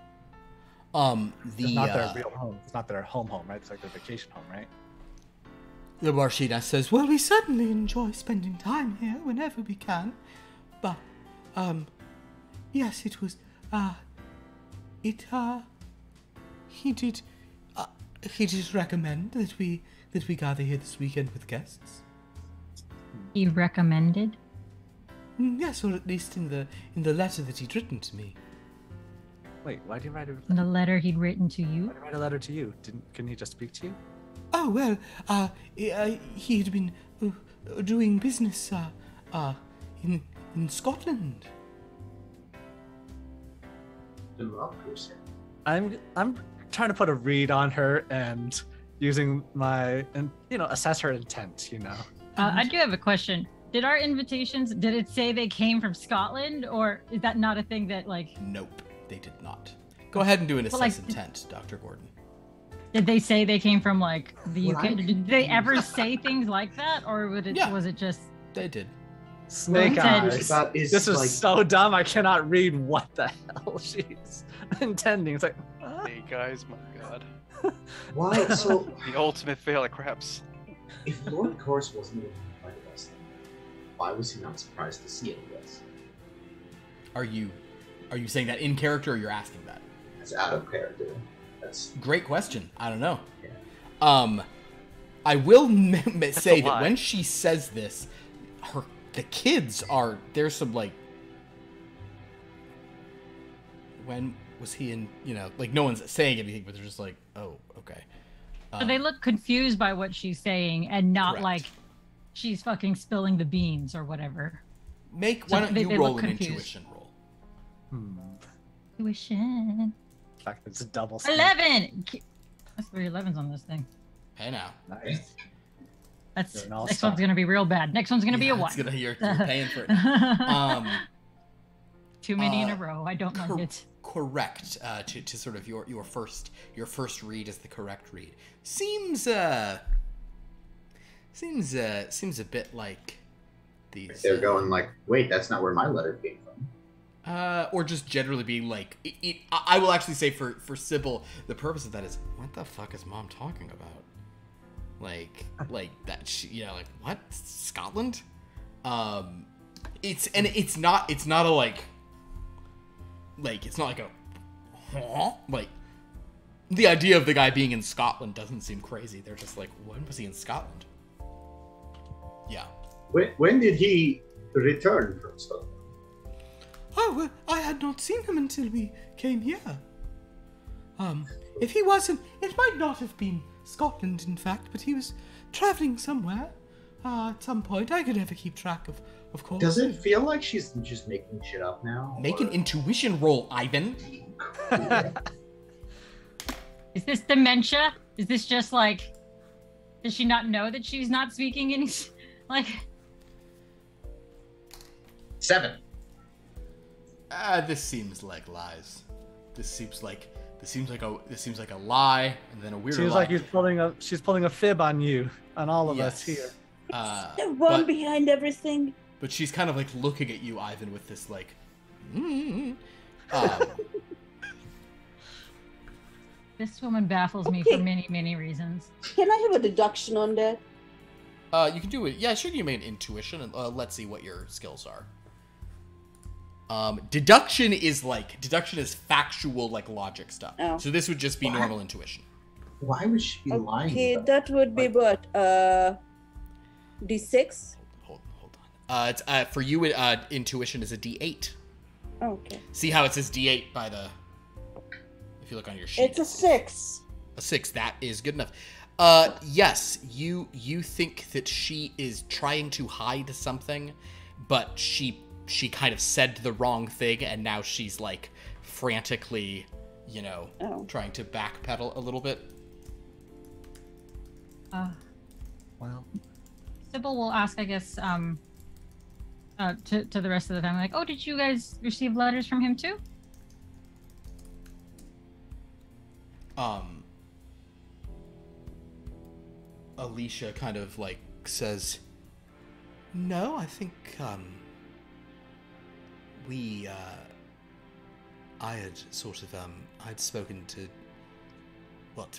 there? It's not their real home. It's not their home, right? It's like their vacation home, right? The Marshina says, well, we certainly enjoy spending time here whenever we can. But, yes, it was, he did recommend that we gather here this weekend with guests. He recommended? Yes, or at least in the letter that he'd written to me. Wait, why did he write In the letter he'd written to you? Why did he write a letter to you? Couldn't he just speak to you? Oh, well, he had been doing business, in Scotland. The love person. I'm trying to put a read on her and using assess her intent, I do have a question. Did our invitations, did it say they came from Scotland, or is that not a thing that, like... Nope, they did not. Go ahead and do an assess intent, Dr. Gordon. Did they say they came from, like, the UK? Did they ever say things like that, or was it just... They did. Snake eyes. This is like, so dumb, I cannot read what the hell she's intending. It's like... Snake eyes, my god. why? So, The ultimate fail at craps. if Lord Corse wasn't able to fight us, why was he not surprised to see us? Are you saying that in character, or you're asking that? That's out of character. That's Great question. I don't know. Yeah. I will say a that lie. when she says this, the kids are, there's some like, when was he in, like no one's saying anything, but they're just like, oh, okay. So they look confused by what she's saying, and not Correct. like she's fucking spilling the beans or whatever. Why So don't they you roll look an confused. intuition roll? Tuition. In fact, it's a double. 11! That's 3 11s on this thing. Hey now. nice. That's You're an next all-star. one's gonna be real bad. Next one's gonna be a Yeah, 1. you're paying for it. Too many in a row. I don't like it. Correct. To sort of your first read is the correct read. Seems a bit like these. They're going like, wait, that's not where my letter came from. Or just generally being like, I will actually say for Sybil, the purpose of that is, what the fuck is Mom talking about? Like that, like what? Scotland? It's not a like it's not like a, huh? Like, the idea of the guy being in Scotland doesn't seem crazy. They're just like, when was he in Scotland? Yeah. When did he return from Scotland? Oh, well, I had not seen him until we came here. If he wasn't, it might not have been Scotland, in fact, but he was traveling somewhere. At some point, I could never keep track of course. Does it feel like she's just making shit up now? Make an intuition roll, Ivan. Is this dementia? Is this just like, does she not know that she's not speaking any, like... 7. This seems like lies. This seems like a lie, and then a weirder Seems lie. like she's pulling a fib on you, on all of us here. The one but, behind everything. but she's kind of like looking at you, Ivan, with this like. This woman baffles me for many, many reasons. Can I have a deduction on that? You can do it. Yeah, sure. You make an intuition, and let's see what your skills are. Deduction is factual, like logic stuff. Oh. So this would just be normal intuition. Why would she be lying? Okay, about that would be what? D6? Hold on. It's for you. Intuition is a D8. Okay. See how it says D8 by the. If you look on your sheet. It's a 6. A 6. That is good enough. Yes, you think that she is trying to hide something, but she kind of said the wrong thing, and now she's like frantically, trying to backpedal a little bit. Well, Sybil will ask, I guess, to the rest of the family, like, oh, did you guys receive letters from him too? Alicia kind of like says, no, I think I had sort of I'd spoken to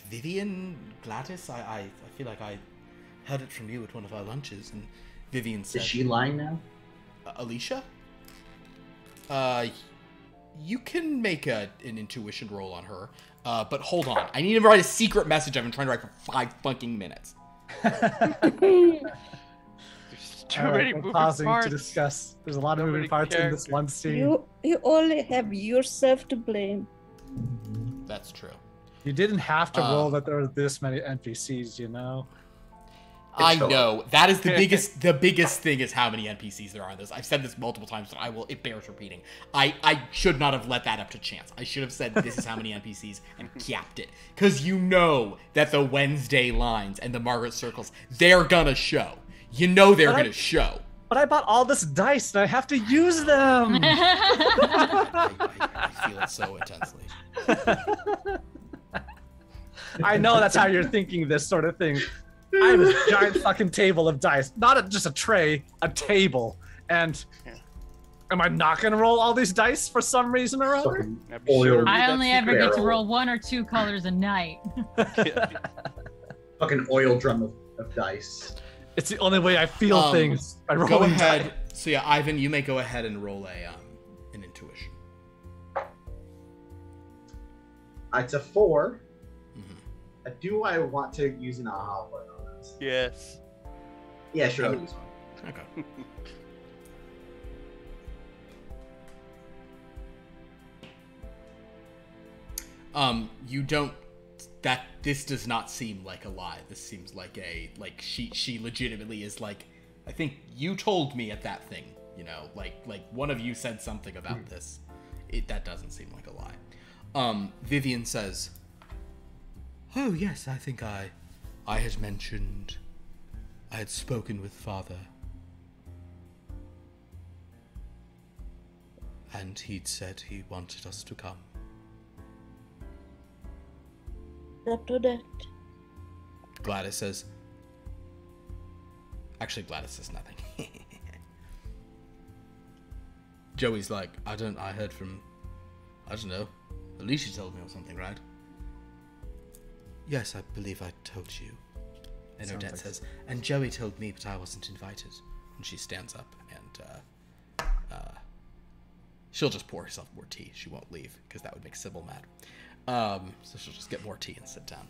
Vivian, Gladys. I feel like I heard it from you at one of our lunches, and Vivian said, is she lying now? Alicia? You can make an intuition roll on her, but hold on. I need to write a secret message I've been trying to write for 5 fucking minutes. There's too many moving pausing parts to discuss. There's a lot of moving parts in this one scene. You only have yourself to blame. That's true. You didn't have to roll that there were this many NPCs, you know? I know. That is the biggest thing is how many NPCs there are in this. I've said this multiple times, but it bears repeating. I should not have let that up to chance. I should have said this is how many NPCs and capped it. Because you know that the Wednesday lines and the Margaret circles, they're gonna show. You know they're gonna show. But I bought all this dice and I have to use them! I feel it so intensely. I know that's how you're thinking this sort of thing. I have a giant fucking table of dice. Not just a tray, a table. And am I not going to roll all these dice for some reason or other? I only ever get to roll 1 or 2 colors a night. Fucking oil drum of dice. It's the only way I feel things. By rolling go ahead. dice. So yeah, Ivan, you may go ahead and roll an intuition. It's a 4. Mm-hmm. Do I want to use an aha point on this? Yes. Yeah, sure. I'll use one. Okay. You don't. This does not seem like a lie. This seems like she legitimately is like. I think you told me at that thing. You know, like one of you said something about this. That doesn't seem like a lie. Vivian says, "Oh yes, I think I had mentioned, I had spoken with Father, and he'd said he wanted us to come." After that, Gladys says, actually Gladys says nothing. Joey's like, I heard from, I don't know, Alicia told me or something, right? Yes, I believe I told you. And Odette says, and Joey told me, but I wasn't invited. And she stands up and she'll just pour herself more tea. She won't leave because that would make Sybil mad. So she'll just get more tea and sit down.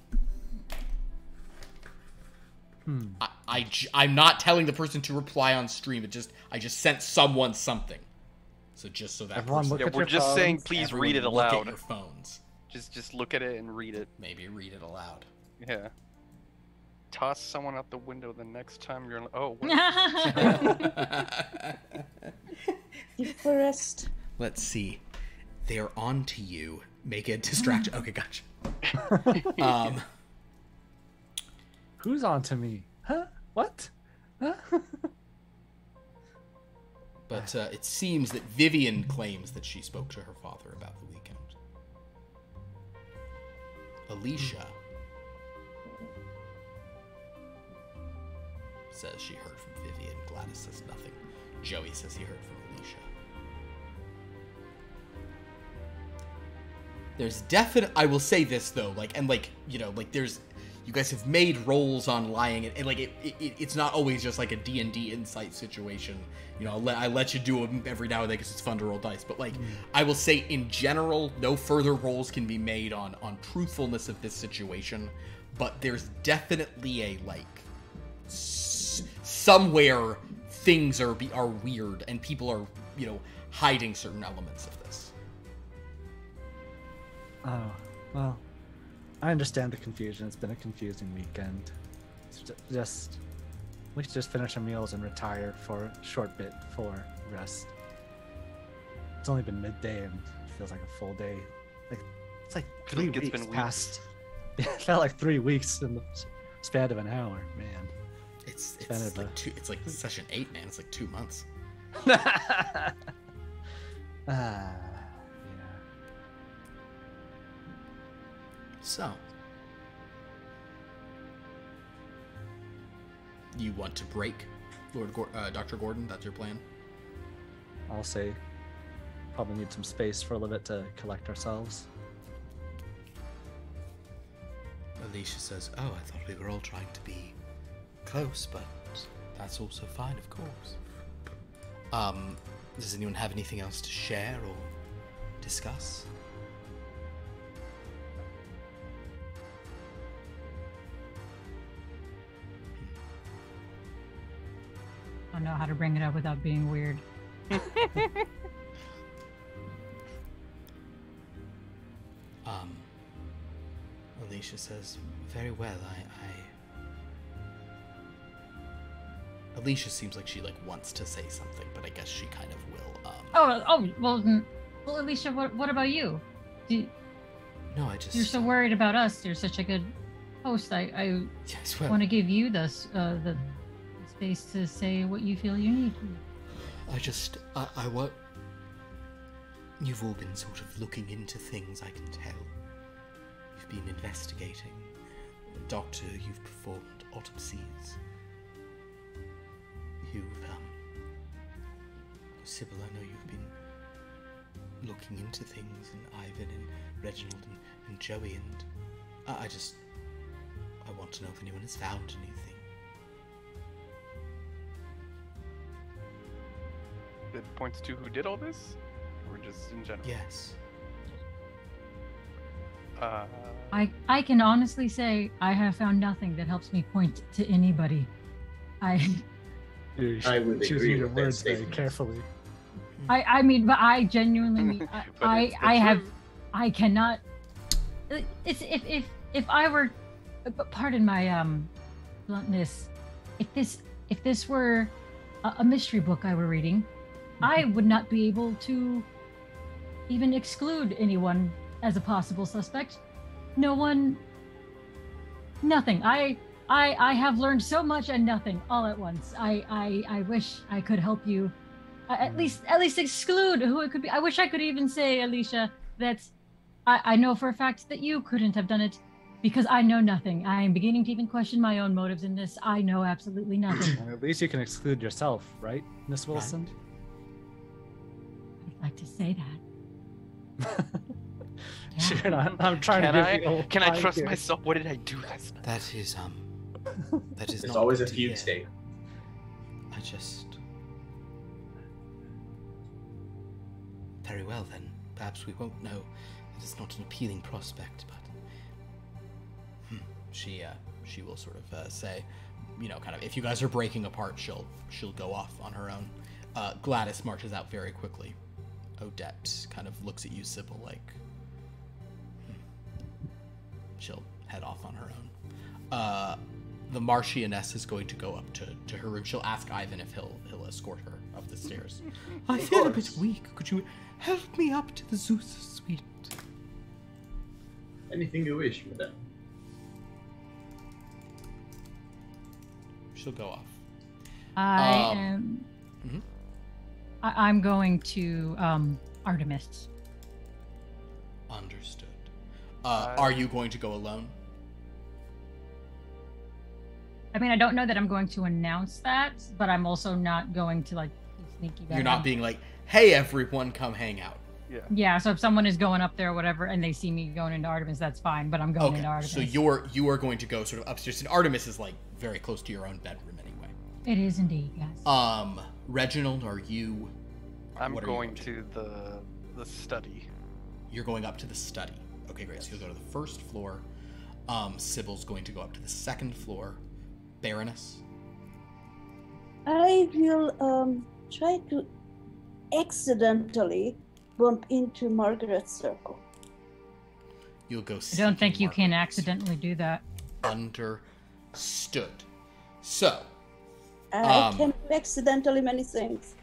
I'm not telling the person to reply on stream. I just sent someone something. So just so that we're just saying, please read it aloud. Look at your phones. Just look at it and read it. Maybe read it aloud. Yeah. Toss someone out the window the next time you're. Oh. Forest. Let's see. They're on to you. Make a distraction. Okay, gotcha. Who's on to me? Huh? What? Huh? But it seems that Vivian claims that she spoke to her father about the weekend. Alicia says she heard from Vivian. Gladys says nothing. Joey says he heard from Alicia. There's definite. I will say this though, there's. You guys have made rolls on lying, and it's not always just like a D&D insight situation. You know, I let you do them every now and then because it's fun to roll dice. But I will say in general, no further rolls can be made on truthfulness of this situation. But there's definitely a somewhere things are weird and people are hiding certain elements of this. Oh well. I understand the confusion. It's been a confusing weekend. We should just finish our meals and retire for a short bit for rest. It's only been midday and it feels like a full day. It's like 3 weeks past. It felt like 3 weeks in the span of an hour, man. It's like session 8, man. It's like 2 months. Yeah. So, you want to break Dr. Gordon? That's your plan? I'll say probably need some space for a little bit to collect ourselves. Alicia says, "Oh, I thought we were all trying to be close, but that's also fine, of course." Does anyone have anything else to share or discuss? I don't know how to bring it up without being weird. Alicia says, "Very well, Alicia seems like she wants to say something, but I guess she kind of will. Well, Alicia, what about you? No, I just. You're so worried about us. You're such a good host. I Yes, well, want to give you the space to say what you feel you need. I want. You've all been sort of looking into things, I can tell. You've been investigating. Doctor, you've performed autopsies. Sybil, I know you've been looking into things, and Ivan and Reginald and Joey, and I want to know if anyone has found anything. It points to who did all this? Or just in general? Yes. I can honestly say I have found nothing that helps me point to anybody. I would choosing agree your with that words very statement. carefully. I mean, but I genuinely mean, I cannot. It's if I were, pardon my bluntness, if this were a mystery book I were reading, I would not be able to even exclude anyone as a possible suspect. Nothing. I have learned so much and nothing all at once. I wish I could help you. At least exclude who it could be. I wish I could even say, Alicia, that I know for a fact that you couldn't have done it because I know nothing. I am beginning to even question my own motives in this. I know absolutely nothing. At least you can exclude yourself, right, Miss Wilson? I'd like to say that. Sure not. I'm trying to give you Can I trust myself? What did I do last night? That is There's not always a good to fugue hear. state. Very well then. Perhaps we won't know. It is not an appealing prospect, but she will sort of say, kind of, if you guys are breaking apart, she'll go off on her own. Gladys marches out very quickly. Odette kind of looks at you, Sybil, like she'll head off on her own. The Marchioness is going to go up to her room. She'll ask Ivan if he'll escort her up the stairs. I feel a bit weak. Could you help me up to the Zeus suite? Anything you wish, madame. She'll go off. I'm going to Artemis. Understood. Are you going to go alone? I mean, I don't know that I'm going to announce that, but I'm also not going to be sneaky. You're not being like, "Hey, everyone, come hang out." Yeah. Yeah. So if someone is going up there or whatever, and they see me going into Artemis, that's fine. But I'm going into Artemis. So you are going to go sort of upstairs, and Artemis is very close to your own bedroom anyway. It is indeed, yes. Reginald, are you? I'm going to the study. You're going up to the study. Okay, great. So you'll go to the first floor. Sybil's going to go up to the second floor. Baroness? I will try to accidentally bump into Margaret's circle. You'll go. I don't think you can accidentally do that. Understood. So. I can do accidentally many things.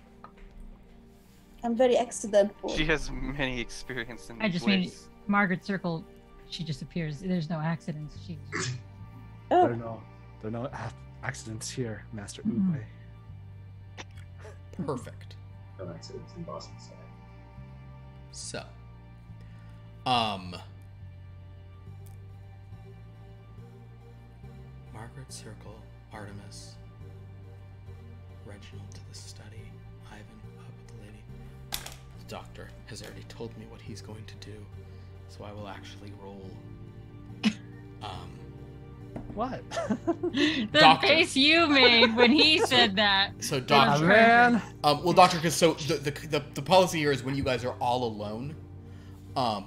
I'm very accidentful. She has many experience in I just ways. mean Margaret's circle. She just appears. There's no accidents. She. Oh. There are no accidents here, Master Mm-hmm. Ube. Perfect. No, that's it. It's in Boston. Sorry. So, Margaret Circle, Artemis, Reginald to the study, Ivan up with the lady. The doctor has already told me what he's going to do, so I will actually roll. What? The Doctor. face you made when he said that. So, Oh, doctor. man. Well, doctor, because so the policy here is when you guys are all alone, I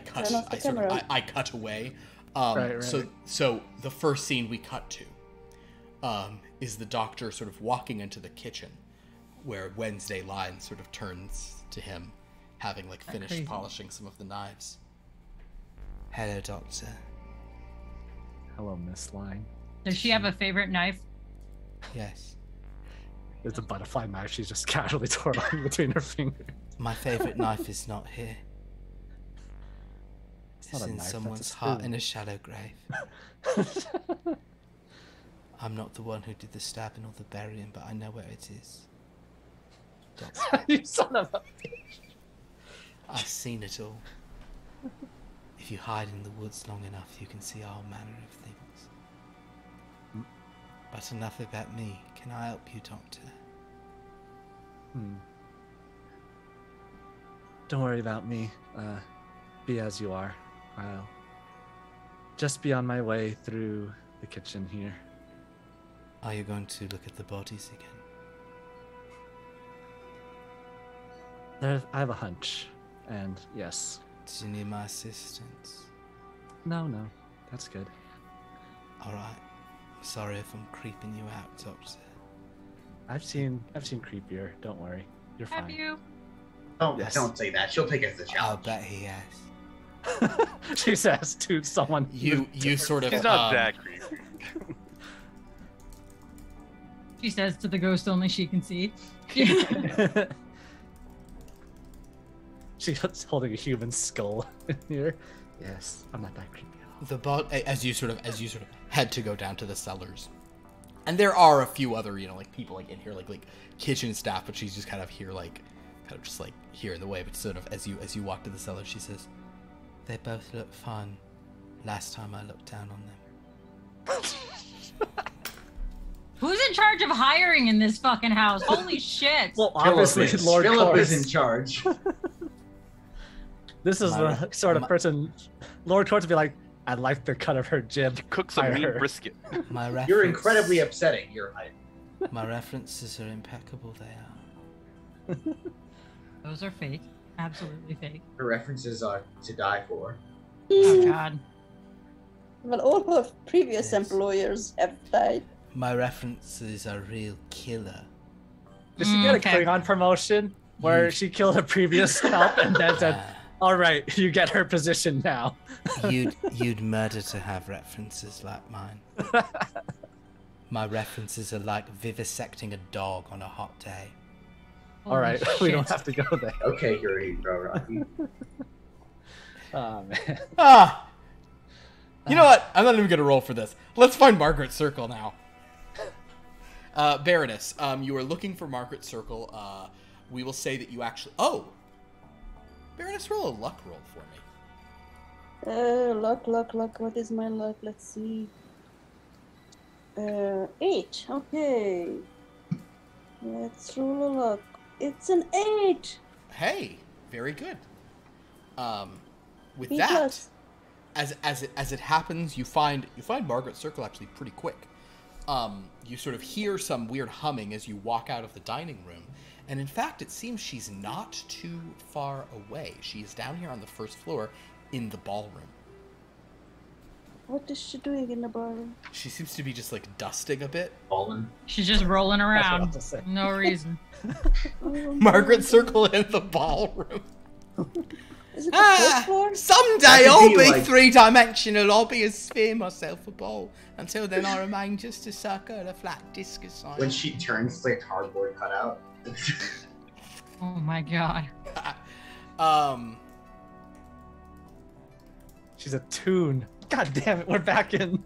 cut. Turn off the I sort of camera. I cut away. Right. So the first scene we cut to, is the doctor sort of walking into the kitchen, where Wednesday Line sort of turns to him, having like finished crazy. polishing some of the knives. Hello, doctor. Hello, Miss Line. Does she have a favorite knife? Yes. There's a butterfly knife she's just casually twirling between her fingers. My favorite knife is not here. It's It's not a in knife, someone's that's a heart spoon. in a shallow grave. I'm not the one who did the stabbing or the burying, but I know where it is. Doctor, You son of a... I've seen it all. If you hide in the woods long enough, you can see all manner of things. But enough about me. Can I help you, Doctor? Don't worry about me. Be as you are. I'll just be on my way through the kitchen here. Are you going to look at the bodies again? I have a hunch, and yes. Do you need my assistance? No, that's good. Alright. I'm sorry if I'm creeping you out, Doctor. I've seen creepier. Don't worry, you're Have fine. you? Yes. Don't say that. She'll take it as a I'll challenge. bet he has. She says to someone. You sort of He's not that creepy. She says to the ghost only she can see. She's holding a human skull in here. Yes, I'm not that creepy at all. As you sort of head to go down to the cellars, and there are a few other like people like in here like kitchen staff, but she's just kind of here just here in the way. But sort of as you walk to the cellar, she says, "They both look fine. Last time I looked down on them." Who's in charge of hiring in this fucking house? Holy shit! Well, obviously, Lord Philip is Corus. in charge. This is the sort of person Lord Corus would be like, I like the cut of her jib. Cook some Hire meat her." brisket. My reference, You're incredibly upsetting. You're right. My references are impeccable. They are. Those are fake. Absolutely fake. Her references are to die for. Oh god. Well, all her previous Yes. employers have died. My references are real killer. Did she get a Okay. Klingon promotion where she killed a previous help and then said, all right, you get her position now? You'd murder to have references like mine. My references are like vivisecting a dog on a hot day. All right, Holy we don't shit. have to go there. Okay, you're a hero, Rocky. Oh, man. You know what? I'm not even gonna roll for this. Let's find Margaret Circle now. Baroness, you are looking for Margaret Circle. We will say that you actually. Oh, Baroness, roll a luck roll for me. Luck. What is my luck? Let's see. 8. Okay. Let's roll a luck. It's an 8. Hey, very good. With B that, plus. as it happens, you find Margaret Circle actually pretty quick. You sort of hear some weird humming as you walk out of the dining room, and in fact, it seems she's not too far away. She is down here on the first floor in the ballroom. What is she doing in the ballroom? She seems to be just like dusting a bit. Fallen. She's just rolling That's what I around. was to say. No reason. Oh, Margaret Circle in the ballroom. Is it the first floor? Someday That could I'll be be like- three-dimensional. I'll be a sphere myself a ball. Until then, I remain just a circle, a flat disc aside. When she turns, it's like a cardboard cutout. Oh my god. She's a toon God damn it, we're back in.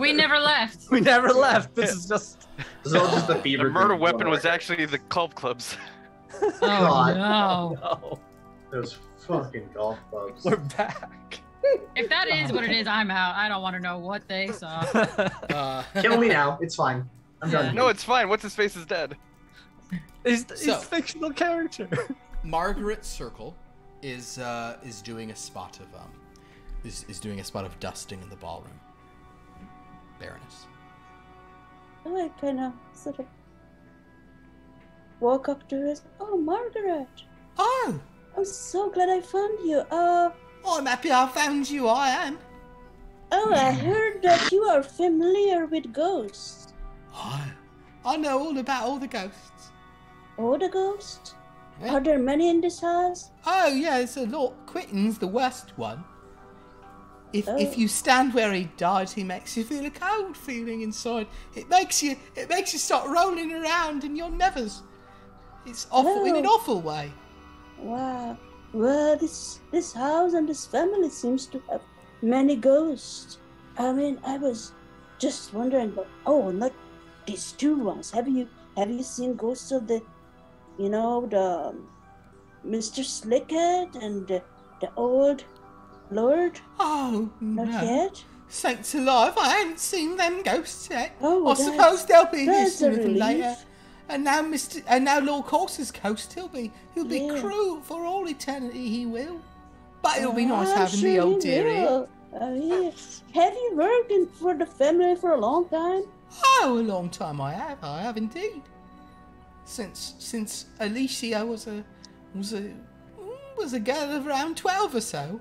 We never left. We never left. This is just. This is all just the fever. The murder dream. weapon was actually the clubs. Oh God. no. No. Those fucking golf clubs. We're back. If that is what it is, I'm out. I don't want to know what they saw. Kill me now. It's fine. I'm done. No, it's fine. What's his face is dead. He's So- a fictional character. Margaret Circle is doing a spot of is doing a spot of dusting in the ballroom. Baroness. I kind of sort of walk up to her. Oh, Margaret. Oh, I'm so glad I found you. I'm happy I found you. I am. Oh, I heard that you are familiar with ghosts. I know all about all the ghosts. Oh, the ghosts? Yeah. Are there many in this house? Oh yeah, it's a Lord Quitten's the worst one. Oh. If you stand where he died, he makes you feel a cold feeling inside. It makes you start rolling around in your nevers. It's awful in an Oh. awful way. Wow. Well, this house and this family seems to have many ghosts. I mean, I was just wondering, but not these two ones. Have you seen ghosts of the Mr. Slickhead and the old Lord? Oh Not no. yet. Saints alive, I ain't seen them ghosts yet. Oh, I suppose they'll be here that's a sooner than relief. later. And now Lord Courser's ghost, he'll be Yeah. cruel for all eternity. He will, but it'll be nice I'm having sure the old you dear here. will. Yeah. Have you worked for the family for a long time? Oh, a long time I have indeed. Since Alicia was a girl of around 12 or so.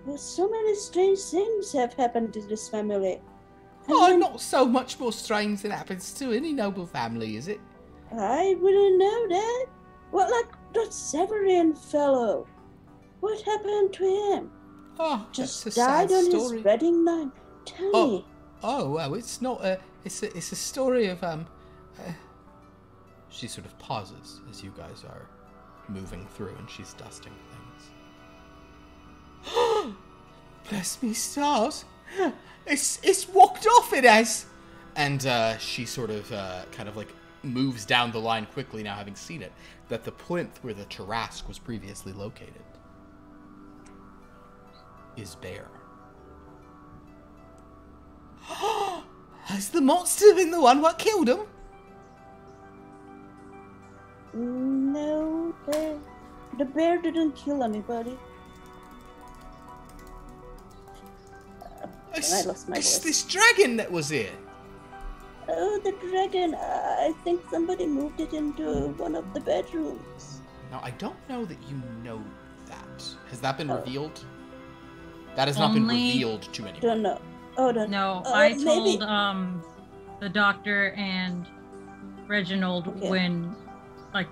Well, so many strange things have happened to this family. Oh, And not so much more strange than happens to any noble family, is it? I wouldn't know that. What, like that Severin fellow? What happened to him? Oh, Just that's a sad died on story. his wedding night. Tell me. Oh well, it's not a. It's a story of She sort of pauses as you guys are moving through, and she's dusting things. Bless me stars! It's walked off. It has. And she sort of kind of like moves down the line quickly now, having seen it, that the plinth where the Tarrasque was previously located is bare. Has the monster been the one what killed him? No, the bear didn't kill anybody. I lost my It's voice. this dragon that was here. Oh, the dragon. I think somebody moved it into one of the bedrooms. Now, I don't know that you know that. Has that been Oh. revealed? That has not been Only- revealed to anyone. Don't know. Oh, don't No, Oh, I maybe- told the doctor and Reginald Okay. when like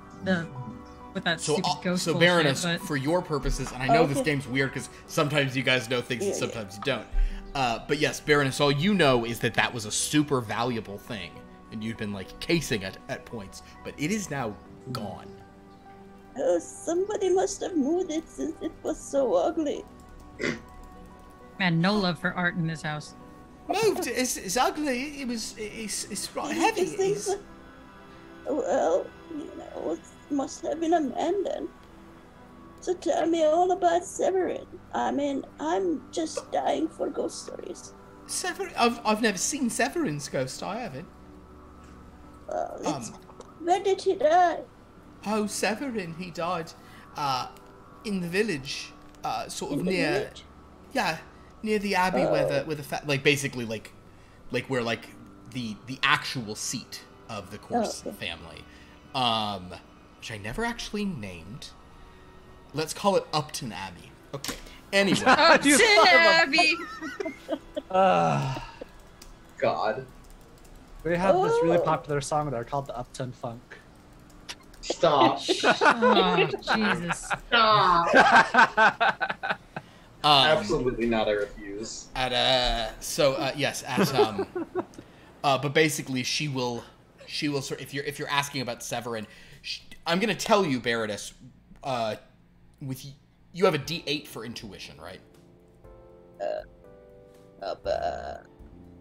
with that So, stupid ghost so bullshit, Baroness, but for your purposes, and I know this Okay. game's weird because sometimes you guys know things and Yeah, sometimes you don't. But yes, Baroness, all you know is that that was a super valuable thing, and you've been like casing it at points, but it is now gone. Oh, somebody must have moved it since it was so ugly. man, no love for art in this house. Moved. It's ugly. It's right heavy. These things It's, are- Well, it must have been a man then. So tell me all about Severin. I mean, I'm just dying for ghost stories. Severin. I've never seen Severin's ghost. I haven't. Where did he die? Oh, Severin. He died, in the village, sort of In the near. village? Yeah, near the abbey where the like basically like where like the actual seat of the Course okay. family, which I never actually named. Let's call it Upton Abbey. Okay. Anyway, You thought about- Abby! God. We have this really Oh. popular song there called the Upton Funk. Stop. Oh, Jesus. Stop. um, Absolutely not. I refuse. but basically she will sort if you're asking about Severin, I'm gonna tell you, Baroness, you have a D8 for intuition, right?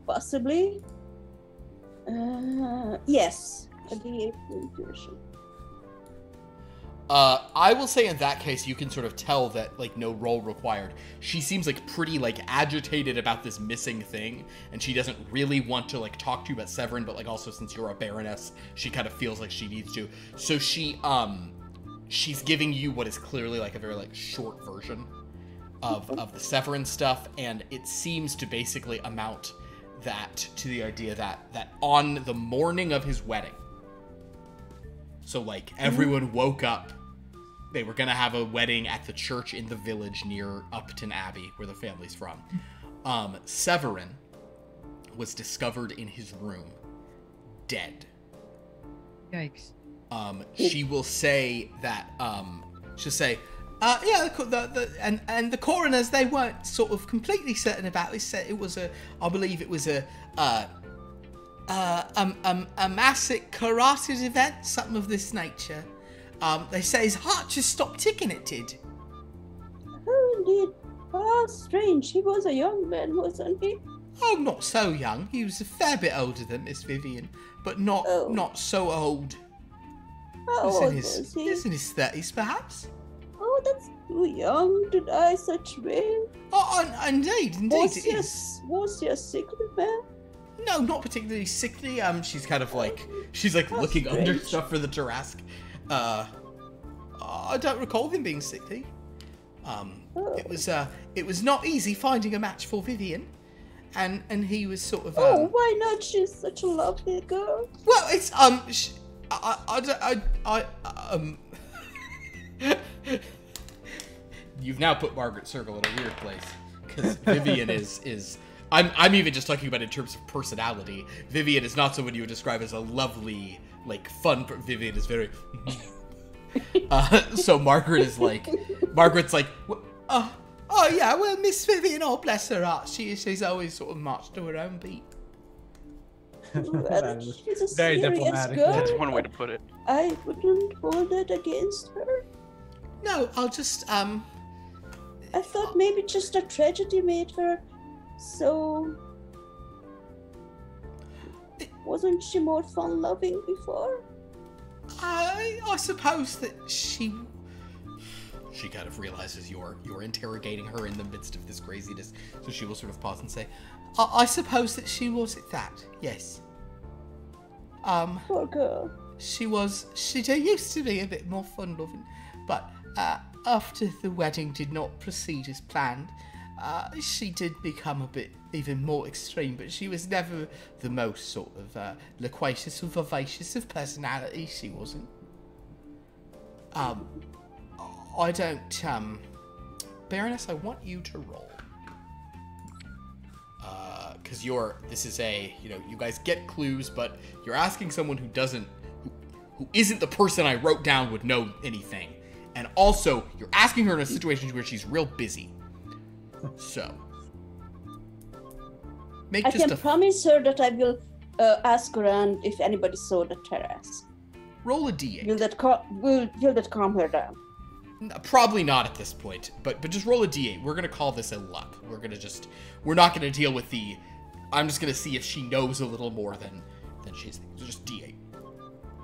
Possibly. Yes. A D8 intuition. I will say in that case, you can sort of tell that, like, no roll required. She seems, like, pretty, like, agitated about this missing thing, and she doesn't really want to, like, talk to you about Severin, but, like, also since you're a baroness, she kind of feels like she needs to. So she's giving you what is clearly, like, a very, like, short version of the Severin stuff, and it seems to basically amount that to the idea that on the morning of his wedding, so, like, everyone woke up. They were going to have a wedding at the church in the village near Upton Abbey, where the family's from. Severin was discovered in his room, dead. Yikes. She will say that, she'll say, yeah, the coroners, they weren't sort of completely certain about it. They said it was I believe it was a massic carotid event, something of this nature. They say his heart just stopped ticking, it did. Oh, indeed. How strange. He was a young man, wasn't he? Oh, not so young. He was a fair bit older than Miss Vivian, but not so old. How old was he? He was in his 30s, perhaps. Oh, that's too young to die such way. Oh, indeed Was it he is. Was he a sickly man? No, not particularly sickly. She's kind of like, she's like That's looking under strange. stuff for the Tarrasque. I don't recall him being sickly. It was not easy finding a match for Vivian, and he was sort of. Why not? She's such a lovely girl. Well, it's You've now put Margaret Circle in a weird place because Vivian is. I'm even just talking about in terms of personality. Vivian is not someone you would describe as a lovely, like, fun. Vivian is very. So Margaret's like, oh yeah, well, Miss Vivian, oh bless her heart, she's always sort of marched to her own beat. Well, she's a Very serious diplomatic. girl. That's one way to put it. I wouldn't hold it against her. No, I'll just I thought maybe just a tragedy made her so. Wasn't she more fun-loving before? I suppose that she kind of realizes you're interrogating her in the midst of this craziness, so she will sort of pause and say, I suppose that she was at that, yes. Poor girl. She used to be a bit more fun-loving, but after the wedding did not proceed as planned, she did become a bit even more extreme, but she was never the most sort of loquacious or vivacious of personality, she wasn't. I don't, Baroness, I want you to roll. Because this is you guys get clues, but you're asking someone who isn't the person I wrote down would know anything. And also, you're asking her in a situation where she's real busy. So. I can promise her that I will ask around if anybody saw the terrace. Roll a d8. Will that calm her down? Probably not at this point, but just roll a d8. We're gonna call this a luck. We're not gonna deal with I'm just gonna see if she knows a little more than she's thinking. So just d8.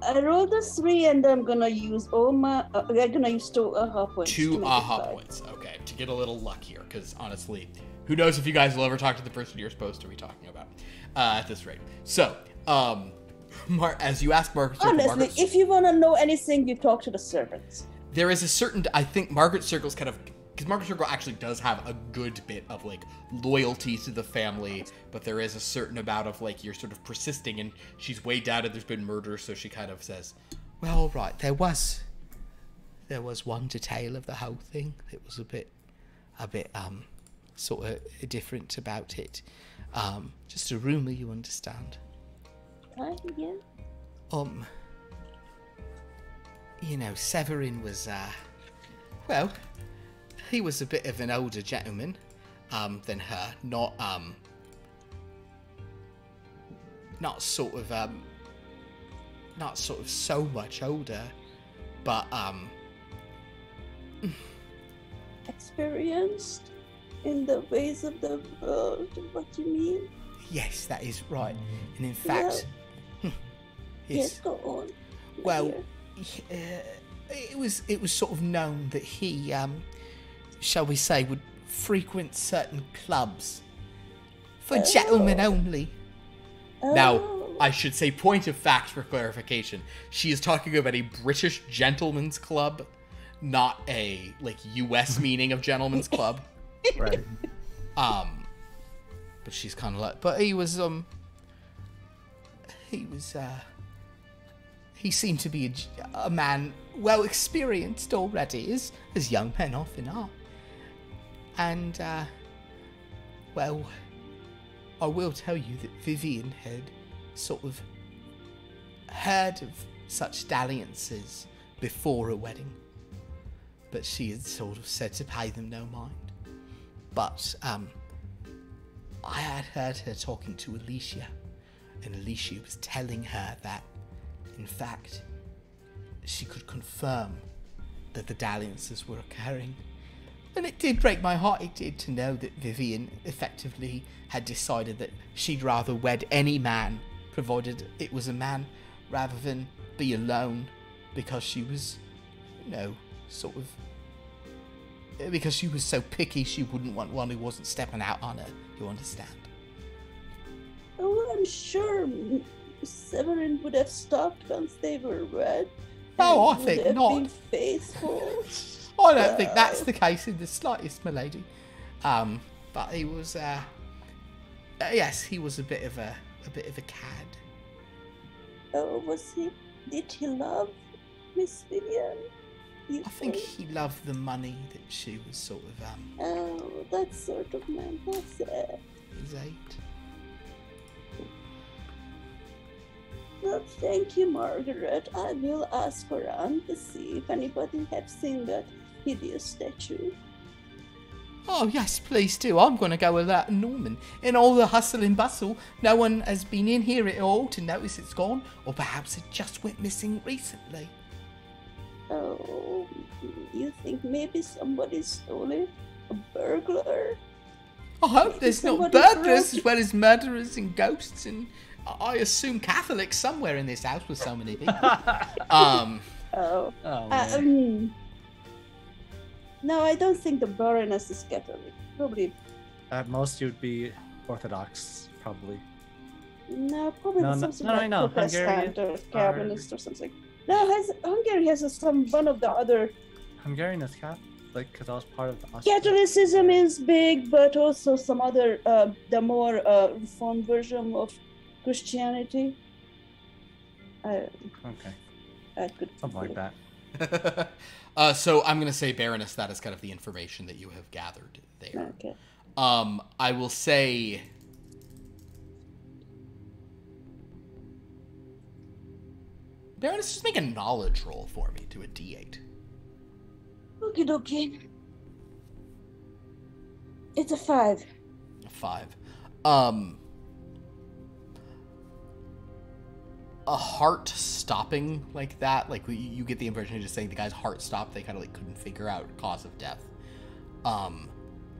I rolled a 3 and I'm gonna use I'm gonna use 2 aha points. 2 aha points, okay, to get a little luck here, because honestly, who knows if you guys will ever talk to the person you're supposed to be talking about at this rate. So, as you ask Margaret Circle, honestly, if you want to know anything, you talk to the servants. There is a certain, I think Margaret Circle's kind of, because Margaret Circle actually does have a good bit of, like, loyalty to the family, but there is a certain amount of, like, you're sort of persisting, and she's way doubted there's been murder, so she kind of says, well, all right, there was one detail of the whole thing that was a bit, sort of different about it. Just a rumor, you understand. Yeah. Severin was, he was a bit of an older gentleman, than her. Not sort of so much older, but, Experienced? in the ways of the world. What you mean? Yes, that is right. And in fact, Yes, go on. Well, it was sort of known that he, shall we say, would frequent certain clubs for gentlemen only. Now, I should say, point of fact for clarification, she is talking about a British gentleman's club, not a, like, US meaning of gentleman's club. Right. But she's kind of like, but he seemed to be a man well experienced already, as young men often are. And, well, I will tell you that Vivian had sort of heard of such dalliances before a wedding, but she had sort of said to pay them no mind. But I had heard her talking to Alicia, and Alicia was telling her that, in fact, she could confirm that the dalliances were occurring. And it did break my heart, it did, to know that Vivian effectively had decided that she'd rather wed any man, provided it was a man, rather than be alone, because she was, because she was so picky she wouldn't want one who wasn't stepping out on her, you understand? Oh, I'm sure Severin would have stopped once they were wed. Oh, I and think would have not. Been faithful. I don't think that's the case in the slightest, my lady. But he was, yes, he was a bit of a cad. Oh, was he? Did he love Miss Vivian? I think he loved the money that she was sort of, Oh, that sort of man. That's sad. his age. Well, thank you, Margaret. I will ask around to see if anybody has seen that hideous statue. Oh, yes, please do. I'm going to go alert Norman. In all the hustle and bustle, no one has been in here at all to notice it's gone, or perhaps it just went missing recently. Oh, you think maybe somebody stole it? A burglar? I hope there's not somebody burglars broke as well as murderers and ghosts and, I assume, Catholics somewhere in this house with so many people. Oh. man. No, I don't think the Baroness is Catholic. Probably. At most, you'd be Orthodox, probably. No, probably No, something no, I like know. Protestant Hungary or Calvinist or something. No, Hungary has one of the other. Hungarian is Catholic because I was part of the Austria. Catholicism is big, but also some other, the more reformed version of Christianity. Okay, I could something like that. So I'm going to say, Baroness, that is kind of the information that you have gathered there. Okay. I will say... Baroness, just make a knowledge roll for me to a D8. Okie dokie. It's a 5. A 5. A heart stopping like that, like you get the impression of just saying the guy's heart stopped, they kind of like couldn't figure out cause of death.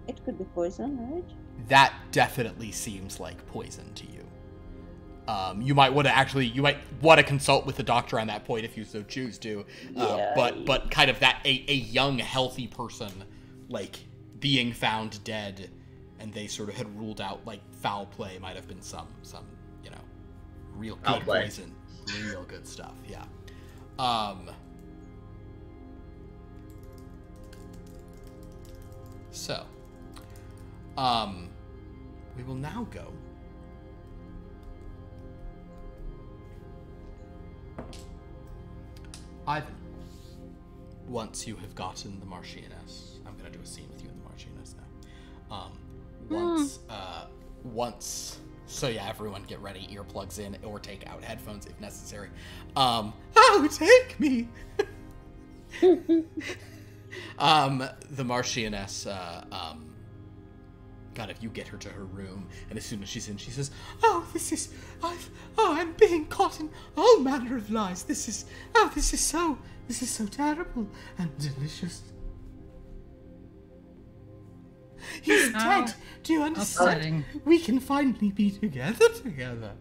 It could be poison, right? That definitely seems like poison to you. You might want to consult with the doctor on that point if you so choose to. But kind of that a young healthy person like being found dead, and they sort of had ruled out like foul play might have been some real good poison, real good stuff. Yeah. So, we will now go. Ivan, once you have gotten the Marchioness, I'm gonna do a scene with you in the Marchioness now. Once, so yeah, everyone get ready, earplugs in, or take out headphones if necessary. Oh, take me! The Marchioness, God, if you get her to her room, and as soon as she's in, she says, I'm being caught in all manner of lies. This is so terrible and delicious. He's dead. Do you understand? Upsetting. We can finally be together.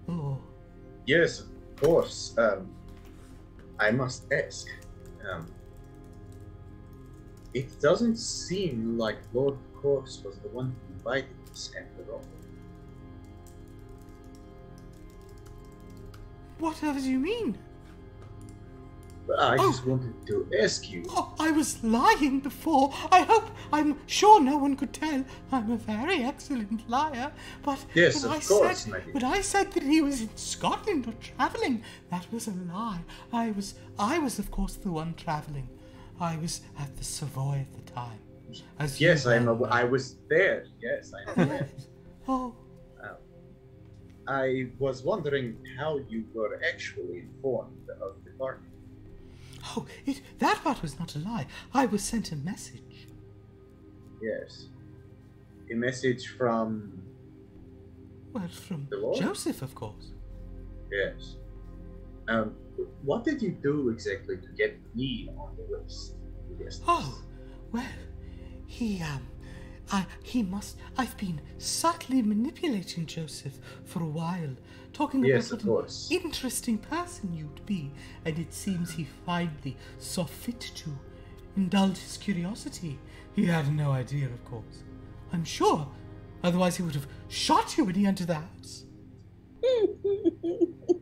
Oh. Yes, of course. I must ask. It doesn't seem like Lord Corse was the one who invited us after all. Whatever do you mean? But I just wanted to ask you. Oh, I was lying before. I'm sure no one could tell. I'm a very excellent liar. But Yes, when of course, said, my dear. When I said that he was in Scotland or travelling, that was a lie. I was of course the one travelling. I was at the Savoy at the time. Yes, I was there. Yes, I am aware. Oh. I was wondering how you were actually informed of the party. Oh, that part was not a lie. I was sent a message. Yes. A message from... Well, from The Lord? Joseph, of course. Yes. What did you do exactly to get me on the list? Yes. Oh, well, I've been subtly manipulating Joseph for a while, talking Yes, about of what course. an interesting person you'd be, and it seems he finally saw fit to indulge his curiosity. He had no idea, of course. I'm sure. Otherwise he would have shot you when he entered the house.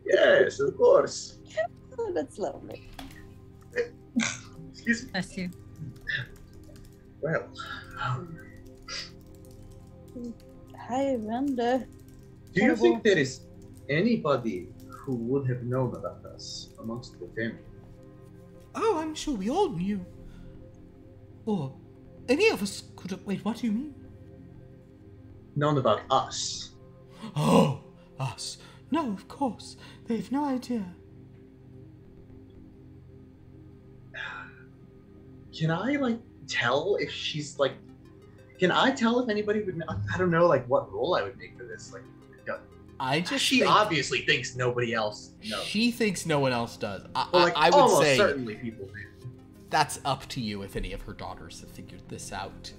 Yes, of course. Oh, that's lovely. Excuse me. Bless you. Well, I wonder. do you think there is anybody who would have known about us amongst the family? Oh, I'm sure we all knew. Or any of us could have... Wait, what do you mean? Known about us? Oh, us. No, of course. They've no idea. Can I, tell if she's, Can I tell if anybody would know? I don't know, what role I would make for this. I just She think obviously thinks nobody else knows. she thinks no one else does. Well, I would almost say certainly people do. that's up to you if any of her daughters have figured this out.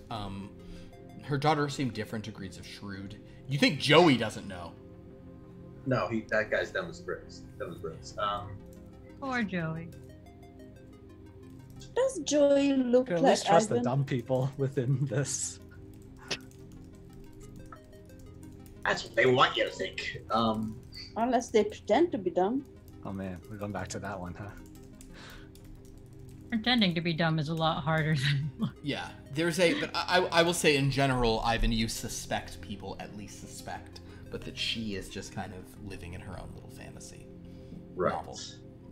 Her daughters seem different degrees of shrewd. You think Joey doesn't know? No, that guy's dumb as bricks. Poor Joey. Does Joey look You can at like least trust the Ivan? dumb people within this. That's what they want you to think. Unless they pretend to be dumb. Oh man, we're going back to that one, huh? Pretending to be dumb is a lot harder than. Yeah, but I will say in general, Ivan, you suspect people, at least suspect, but that she is just kind of living in her own little fantasy novel,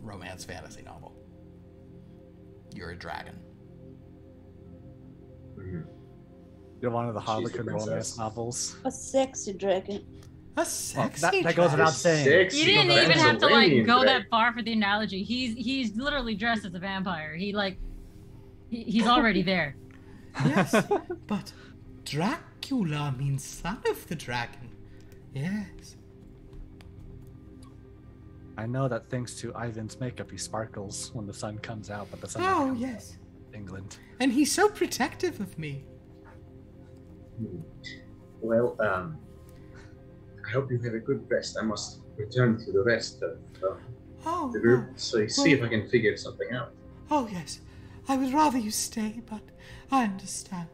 romance fantasy novel. You're a dragon. Mm-hmm. You're one of the She's Harlequin the princess. romance novels. A sexy dragon. A sexy that goes dragon. without saying. Sexy You didn't even have to Transylvanian go dragon. that far for the analogy. He's literally dressed as a vampire. He's already there. Yes, but Dracula means son of the dragon. Yes. I know that thanks to Ivan's makeup, he sparkles when the sun comes out, but the sun Oh, never comes yes. out. England. And he's so protective of me. Well, I hope you have a good rest. I must return to the rest of Oh, the group, so see if I can figure something out. Oh, yes. I would rather you stay, but I understand.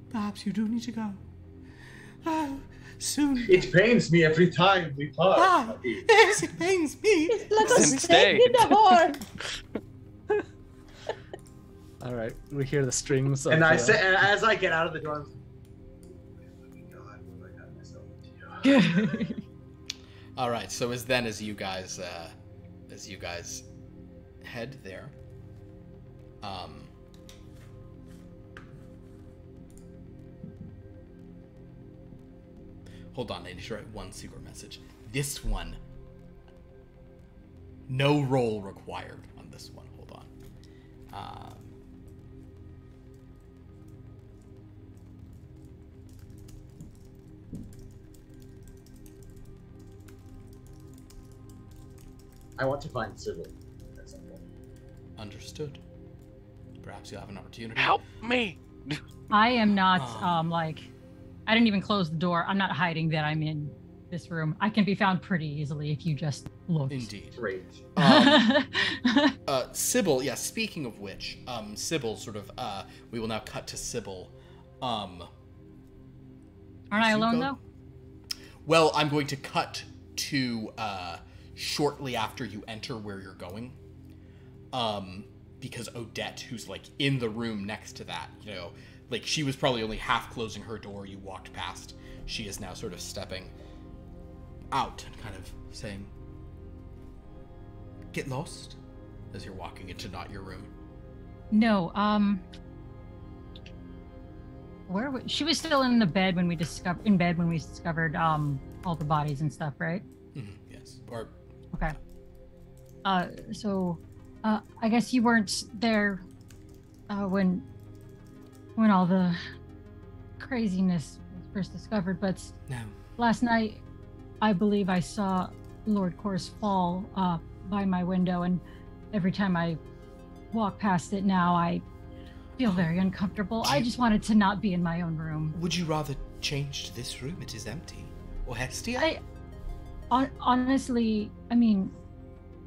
Perhaps you do need to go. Oh, soon. It pains me every time we part. Ah, yes, it pains me. It's like a Then snake stay. in a horn. All right, we hear the strings. And of, I say, and as I get out of the door, God, what I got myself into. All right. So as you guys head there, hold on. I need to write one secret message. This one, no roll required on this one. Hold on. I want to find Sybil. That's okay. Understood. Perhaps you'll have an opportunity. Help me! I am not I didn't even close the door. I'm not hiding that I'm in this room. I can be found pretty easily if you just look. Indeed. Great. Sybil, yeah, speaking of which, Sybil sort of, we will now cut to Sybil. Aren't I alone though? Well, I'm going to cut to, shortly after you enter where you're going. Because Odette, who's like in the room next to that, you know, like she was probably only half closing her door, you walked past. She is now sort of stepping out and kind of saying, "Get lost," as you're walking into not your room. No, she was still in the bed when we discovered all the bodies and stuff, right? Mm-hmm, yes. Or okay. So I guess you weren't there when all the craziness was first discovered, but no. Last night I believe I saw Lord Corse fall by my window, and every time I walk past it now I feel very uncomfortable. I just wanted to not be in my own room. Would you rather change to this room? It is empty. Or Hestia? Honestly, I mean,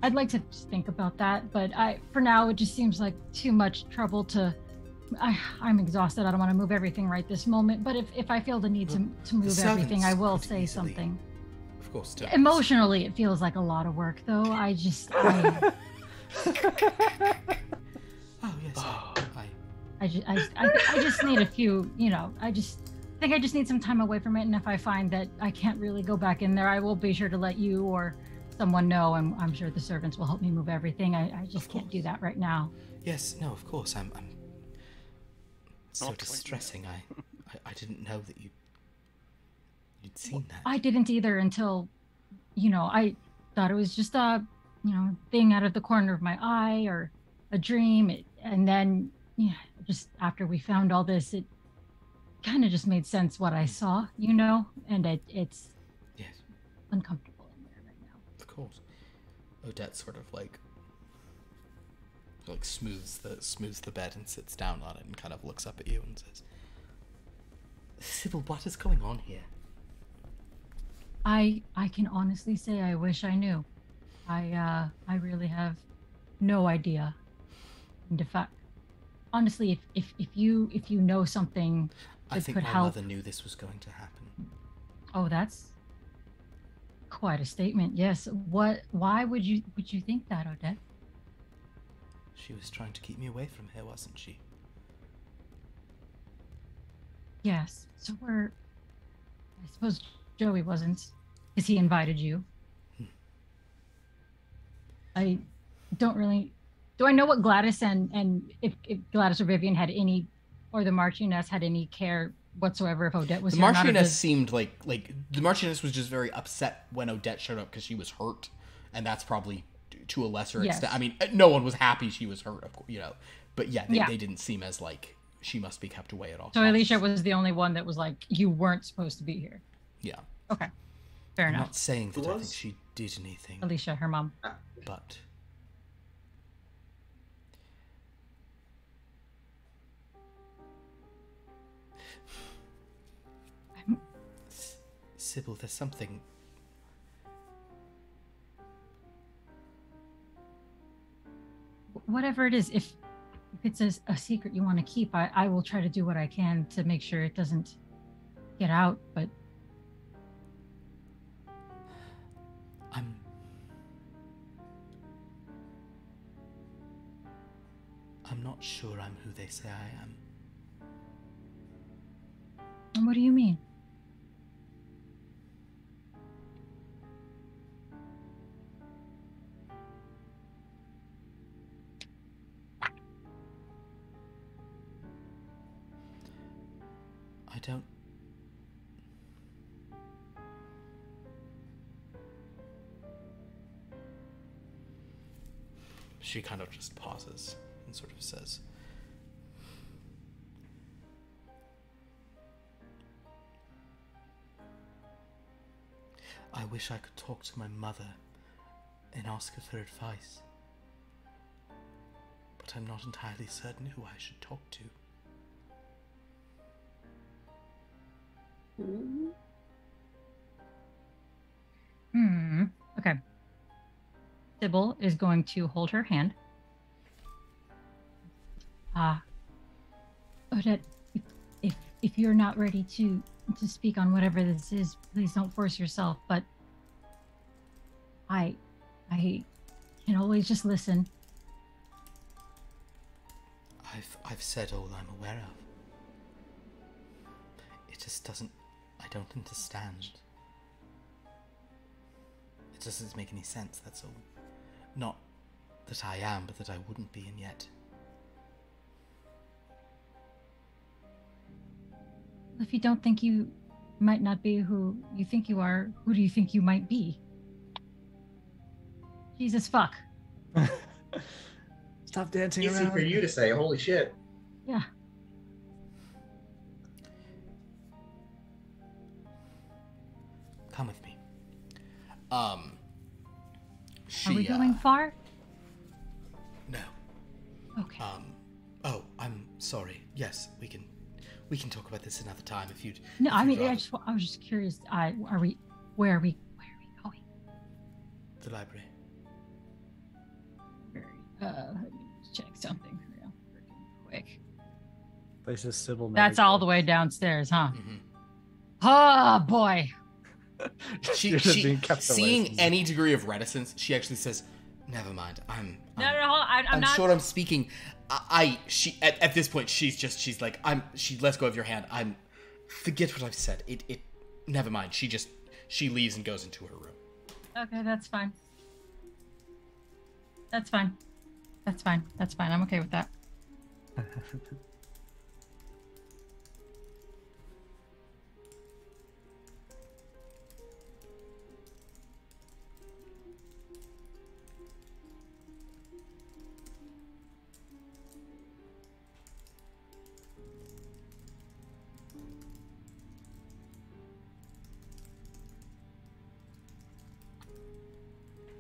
I'd like to just think about that, but for now it just seems like too much trouble to. I'm exhausted. I don't want to move everything right this moment. But if I feel the need to move everything, I will say something. Of course. Emotionally, it feels like a lot of work, though. Oh yes. I just need a few. You know, I think I just need some time away from it. And if I find that I can't really go back in there, I will be sure to let you or someone know. And I'm sure the servants will help me move everything. I just can't do that right now. Yes. No. Of course. I'm so distressing. I didn't know that you'd seen that. I didn't either until, I thought it was just a, thing out of the corner of my eye or a dream. And then, just after we found all this, it kind of just made sense what I saw, and it's uncomfortable in there right now. Of course. Odette sort of like smooths the bed and sits down on it and kind of looks up at you and says, "Sybil, what is going on here?" I can honestly say I wish I knew. I really have no idea. And in fact, honestly, if you know something that I think could my help. mother knew this was going to happen. Oh, that's quite a statement. Yes. Why would you think that, Odette? She was trying to keep me away from here, wasn't she? Yes. So I suppose Joey wasn't, because he invited you. I don't really. Do I know what Gladys and if Gladys or Vivian had any, or the Marchioness had any care whatsoever if Odette was the here? The Marchioness seemed like the Marchioness was just very upset when Odette showed up because she was hurt, and that's probably to a lesser extent. I mean, no one was happy she was hurt, of course, but they didn't seem as like she must be kept away at all. So Alicia was the only one that was like, you weren't supposed to be here. Yeah. Okay. Fair enough. I'm not saying that I think she did anything. Alicia, her mom. But Sybil, there's something. Whatever it is, if it's a secret you want to keep, I will try to do what I can to make sure it doesn't get out, but I'm not sure I'm who they say I am. What do you mean? I don't. She kind of just pauses and sort of says, "I wish I could talk to my mother and ask her for advice, but I'm not entirely certain who I should talk to." Okay. Sybil is going to hold her hand. Odette, if you're not ready to speak on whatever this is, please don't force yourself. But I can always just listen. I've said all I'm aware of. It just doesn't. I don't understand. It doesn't make any sense. That's all. Not that I am, but that I wouldn't be, and yet. If you don't think you might not be who you think you are, who do you think you might be? Jesus fuck. Stop dancing Easy around. for you to say. Holy shit. Yeah. Come with me. Are we going far? No. Okay. Oh, I'm sorry. Yes, we can talk about this another time if you'd. No, if I you'd mean, rather. I was just curious. Where are we going? The library. Let me just check something real quick. Places Sybil. That's all the way downstairs, huh? Mm-hmm. Oh boy. She seeing any degree of reticence, she actually says, "Never mind. I'm I'm not. sure I'm speaking." She at this point she's like she lets go of your hand. Forget what I've said. It never mind. She leaves and goes into her room. Okay, that's fine. That's fine. I'm okay with that.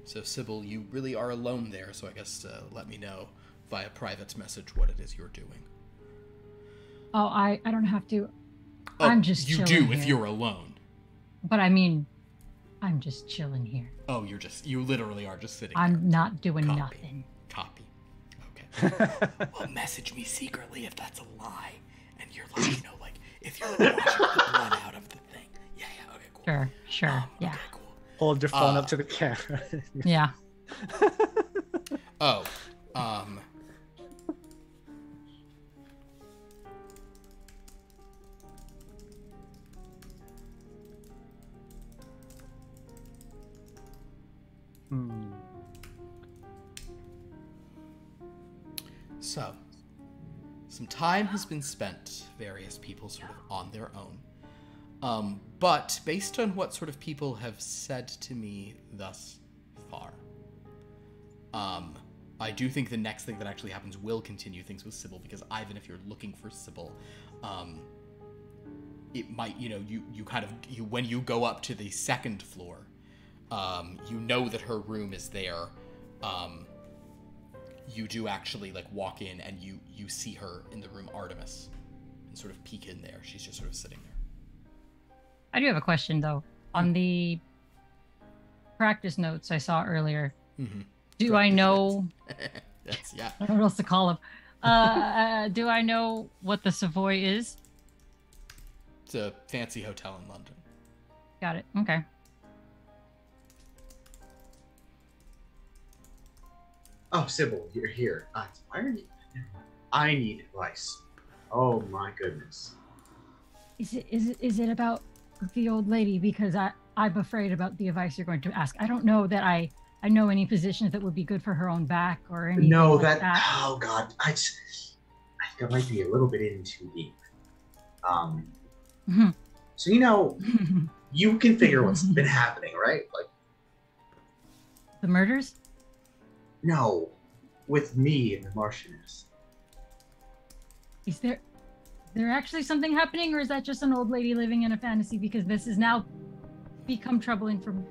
So Sybil, you really are alone there. So I guess let me know via private message what it is you're doing. Oh, I don't have to. Oh, I'm just you chilling do if here. you're alone. But I mean, I'm just chilling here. Oh, you literally are just sitting there. I'm not doing Copy. nothing. Copy. Okay. Well, message me secretly if that's a lie. And you're like, like, if you're watching the blood out of the thing. Yeah, okay, cool. Sure, yeah. Okay, cool. Hold your phone up to the camera. Yeah. Oh, So, some time has been spent, various people sort of on their own. But based on what sort of people have said to me thus far, I do think the next thing that actually happens will continue things with Sybil, because Ivan, if you're looking for Sybil, it might, you when you go up to the second floor, you know that her room is there. You do actually walk in and you see her in the room Artemis and sort of peek in there. She's just sort of sitting there. I do have a question though. On the practice notes I saw earlier, do I know? Yes, yeah. I don't know what else to call them. Do I know what the Savoy is? It's a fancy hotel in London. Got it. Okay. Oh, Sybil, you're here. Why are you? I need advice. Oh my goodness. Is it about the old lady? Because I'm afraid about the advice you're going to ask. I don't know that I know any positions that would be good for her own back or anything. No, like that. Oh God, I think I might be a little bit in too deep. So you can figure what's been happening, right? The murders? No, with me and the Marchioness. Is there actually something happening, or is that just an old lady living in a fantasy? Because this has now become troubling for me.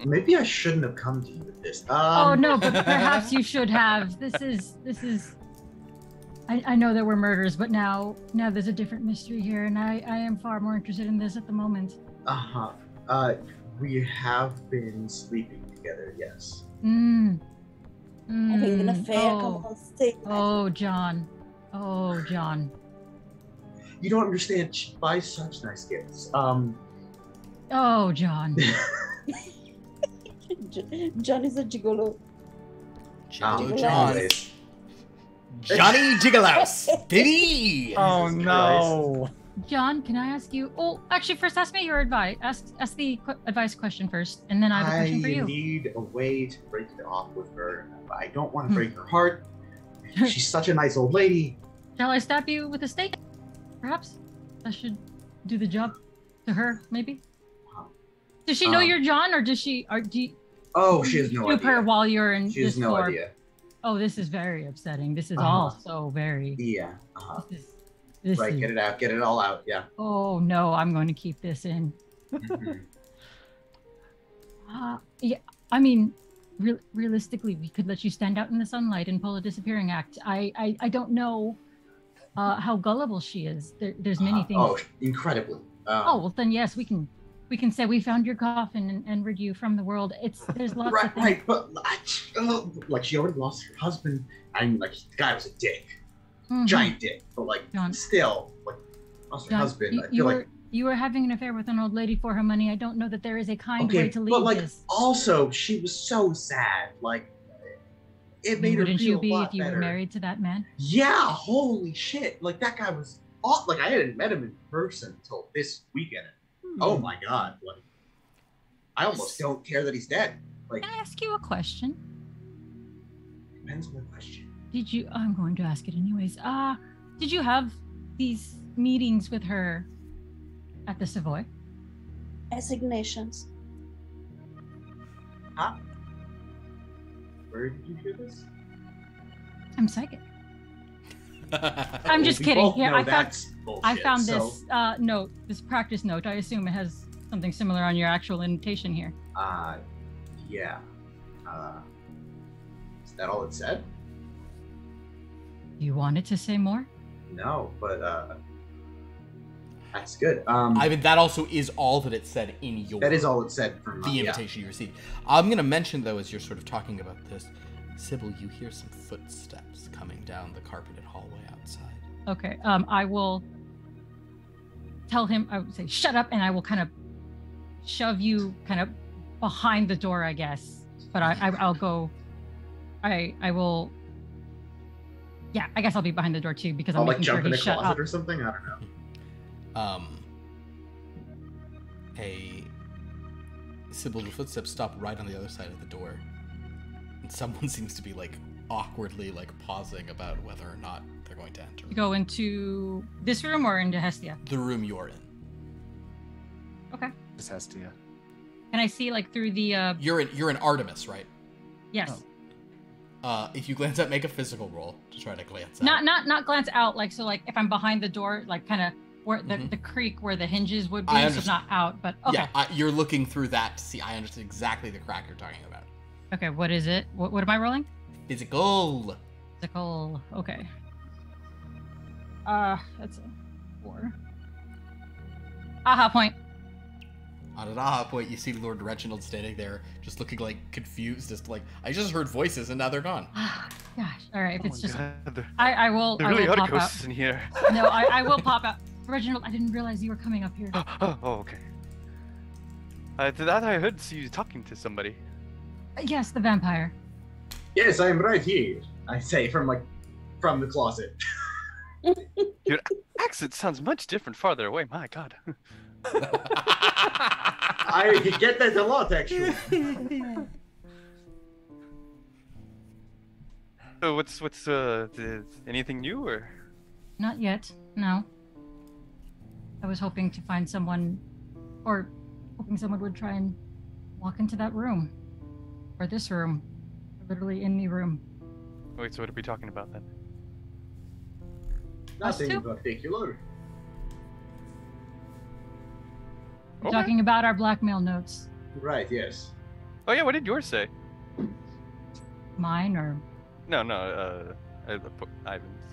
Maybe I shouldn't have come to you with this. Oh no, but perhaps you should have. This is. I know there were murders, but now there's a different mystery here, and I am far more interested in this at the moment. We have been sleeping together, yes. Having an affair, Oh. come on, stay. Oh, John. Oh, John. You don't understand. She buys such nice gifts. Oh, John. John is a gigolo. Gigolo Gigolo. John. anyways. Johnny Gigolos, baby. Oh Jesus no. John, can I ask you? Oh, actually, first ask me your advice. Ask the advice question first, and then I have a question for you. need a way to break it off with her. I don't want to break her heart. She's such a nice old lady. Shall I stab you with a stake? Perhaps that should do the job to her. Maybe. Does she know you're John, or does she? Or do you Oh, she has no shoot her idea. while you're in She has this no floor? idea. Oh, this is very upsetting. This is Uh-huh. all so very. Yeah. This Right, is, get it out. Get it all out. Yeah. oh no, I'm going to keep this in. Mhm. Yeah, I mean, realistically, we could let you stand out in the sunlight and pull a disappearing act. I don't know how gullible she is. There's many things. Oh, incredibly. Oh, well then yes, we can say we found your coffin and rid you from the world. There's lots of things. Right, but like she already lost her husband, and like the guy was a dick, Mhm. giant dick. But like John. still, like lost her John, husband. I you feel like you were having an affair with an old lady for her money. I don't know that there is a kind way okay, to leave but like this. also she was so sad. Like it made her Wouldn't feel you be a lot if you better. were married to that man? Yeah, holy shit! Like that guy was like I hadn't met him in person until this weekend. Oh my god! Like I almost don't care that he's dead. Like Can I ask you a question? depends on the question. Did you? I'm going to ask it anyways. Did you have these meetings with her at the Savoy? Assignations. Huh? Where did you hear this? I'm psychic. I'm just We kidding. both Here, know I found that's bullshit, I found so, this note, this practice note. I assume it has something similar on your actual invitation here. Yeah. Is that all it said? You wanted to say more? No, but that's good. I mean, that also is all that it said in your. that is all it said from the invitation you received. I'm gonna mention though, as you're sort of talking about this, Sybil, you hear some footsteps coming down the carpeted hallway outside. Okay. I will tell him. I would say, "Shut up," and I will kind of shove you kind of behind the door, I guess. But I'll go. I will. Yeah, I guess I'll be behind the door too because I'm I'll like making sure jump in he's a shut closet up. or something. I don't know. Sybil, the footsteps stop right on the other side of the door, and someone seems to be like awkwardly like pausing about whether or not they're going to enter. You go into this room or into Hestia? The room you're in. Okay. It's Hestia. Can I see like through the? You're in Artemis, right? Yes. If you glance out, make a physical roll to try to glance out. Not glance out like so like if I'm behind the door like kind of where the creak where the hinges would be, I so understand. not out, but okay. Yeah, you're looking through that to see. I understand exactly the crack you're talking about. Okay, what is it? What am I rolling? Physical. Physical. Okay. That's a 4. Aha point. On an aha point, you see Lord Reginald standing there, just looking like confused, just like I just heard voices and now they're gone. Gosh. All right. If Oh it's my just, God, I will. there I really will are pop out. ghosts in here. No, I will pop out. Reginald, I didn't realize you were coming up here. Oh, okay. I heard you talking to somebody. Yes, the vampire. Yes, I am right here. I say from the closet. Your accent sounds much different farther away. My God. I get that a lot, actually. So what's anything new or? Not yet. No. I was hoping to find someone, or hoping someone would try and walk into that room, or this room, literally in the room. Wait, so what are we talking about then? Nothing two? in particular. We're Okay. talking about our blackmail notes. Right, yes. Oh yeah, what did yours say? Mine or No, Ivan's.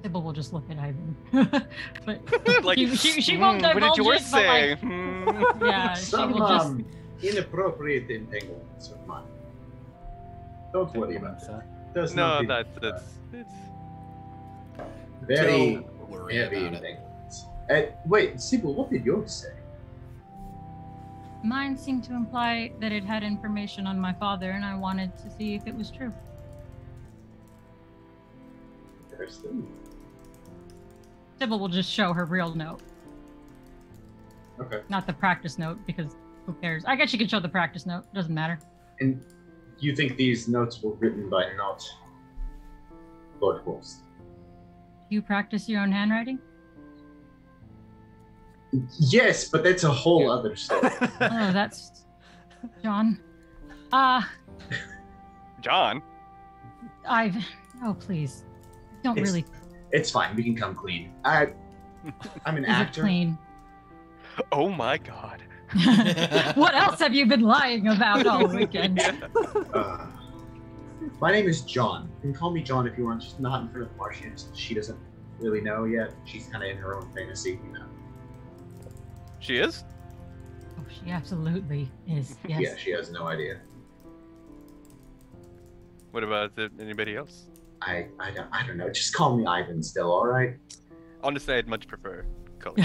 Sybil will just look at Ivan. But Like, she won't what did divulge yours it, but, say? like, Hmm. yeah, she Some will just... inappropriate entanglements of mine. Don't worry about So, that. Does No, not that's very Don't worry heavy about it. entanglements. Wait, Sybil, what did yours say? Mine seemed to imply that it had information on my father, and I wanted to see if it was true. Interesting. Sybil will just show her real note, Okay. not the practice note, because who cares? I guess you could show the practice note. Doesn't matter. And you think these notes were written by not Lord Horst? Do you practice your own handwriting? Yes, but that's a whole other story. Oh, that's John. John. Oh, please. Don't It's- really. It's fine. We can come clean. I'm an Is it actor. clean? Oh my God. What else have you been lying about all weekend? Uh, my name is John. You can call me John if you want. Just not in front of Marcia. She doesn't really know yet. She's kind of in her own fantasy, you know. She is? Oh, she absolutely is. Yes. Yeah, she has no idea. What about anybody else? I don't know. Just call me Ivan still, all right? Honestly, I'd much prefer Cully.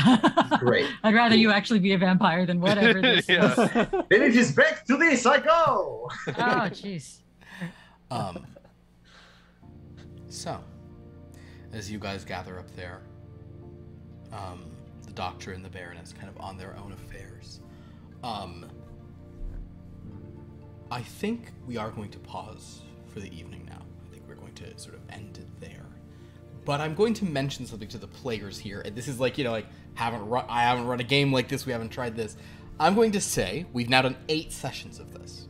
Great. I'd rather you actually be a vampire than whatever this Yeah. is. Then it is back to this I go. Oh, jeez. So, as you guys gather up there, the Doctor and the Baroness kind of on their own affairs. I think we are going to pause for the evening now. I think we're going to sort of end it there. But I'm going to mention something to the players here, and this is like, I haven't run a game like this. We haven't tried this. I'm going to say we've now done 8 sessions of this.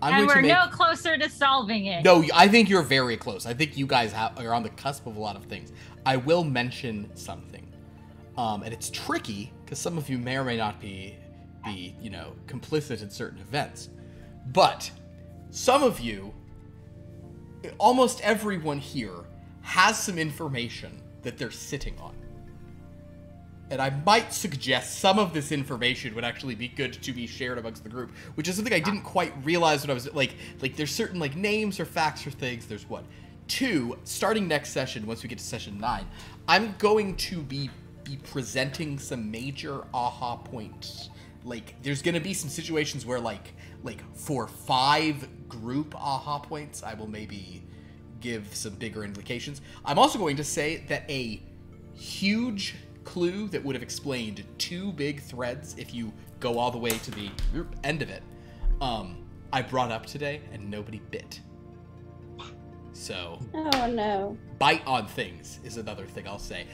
And we're no closer to solving it. No, I think you're very close. I think you guys are on the cusp of a lot of things. I will mention something, and it's tricky because some of you may or may not be complicit in certain events, but some of you, almost everyone here, has some information that they're sitting on. And I might suggest some of this information would actually be good to be shared amongst the group, which is something I didn't quite realize when I was like there's certain like names or facts or things. There's 2, starting next session, once we get to session 9, I'm going to be presenting some major aha points. Like there's going to be some situations where like for 5 group aha points, I will maybe give some bigger implications. I'm also going to say that a huge clue that would have explained 2 big threads if you go all the way to the end of it, I brought up today and nobody bit. So Oh no. bite on things is another thing I'll say.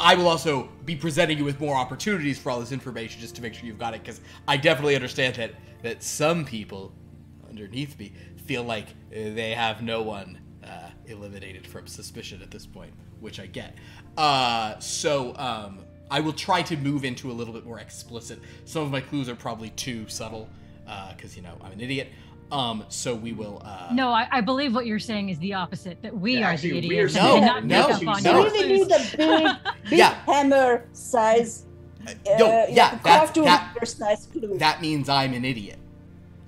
I will also be presenting you with more opportunities for all this information just to make sure you've got it, because I definitely understand that some people underneath me feel like they have no one eliminated from suspicion at this point, which I get. So I will try to move into a little bit more explicit. Some of my clues are probably too subtle, because I'm an idiot. So we will. No, I believe what you're saying is the opposite. That we Yeah, are actually, the we're idiots. No, and not no, pick up on no. your You really need clues. a big Yeah. hammer size. That hammer size clue. that means I'm an idiot.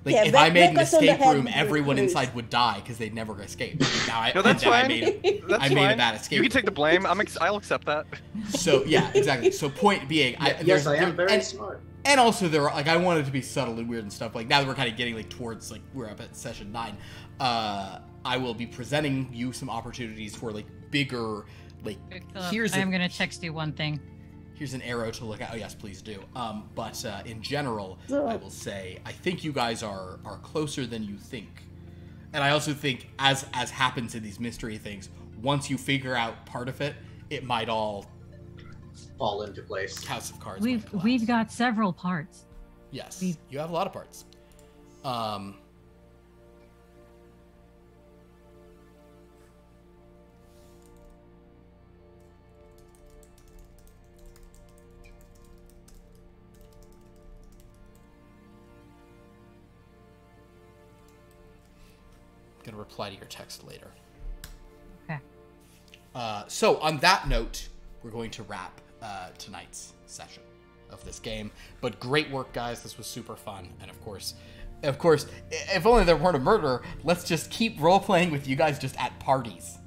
Like Yeah, if I made an whack us on the escape head room, with your everyone clues. inside would die because they'd never escape. Now No, that's I fine. made That's I made a fine. bad escape. You can take the blame. I'll accept that. So yeah, exactly. So point being, Yes, I am very and, smart. and also there are I wanted to be subtle and weird and stuff. Like now that we're kind of getting towards we're up at session 9, I will be presenting you some opportunities for bigger here's I am going to text you one thing. Here's an arrow to look at. Oh yes, please do. But in general, I will say I think you guys are closer than you think, and I also think as happens in these mystery things, once you figure out part of it, it might all Fall into place. House of Cards. We've got several parts. Yes, you have a lot of parts. Gonna reply to your text later. Okay. So on that note, we're going to wrap tonight's session of this game. But great work, guys. This was super fun. And of course, if only there weren't a murder, let's just keep role-playing with you guys just at parties.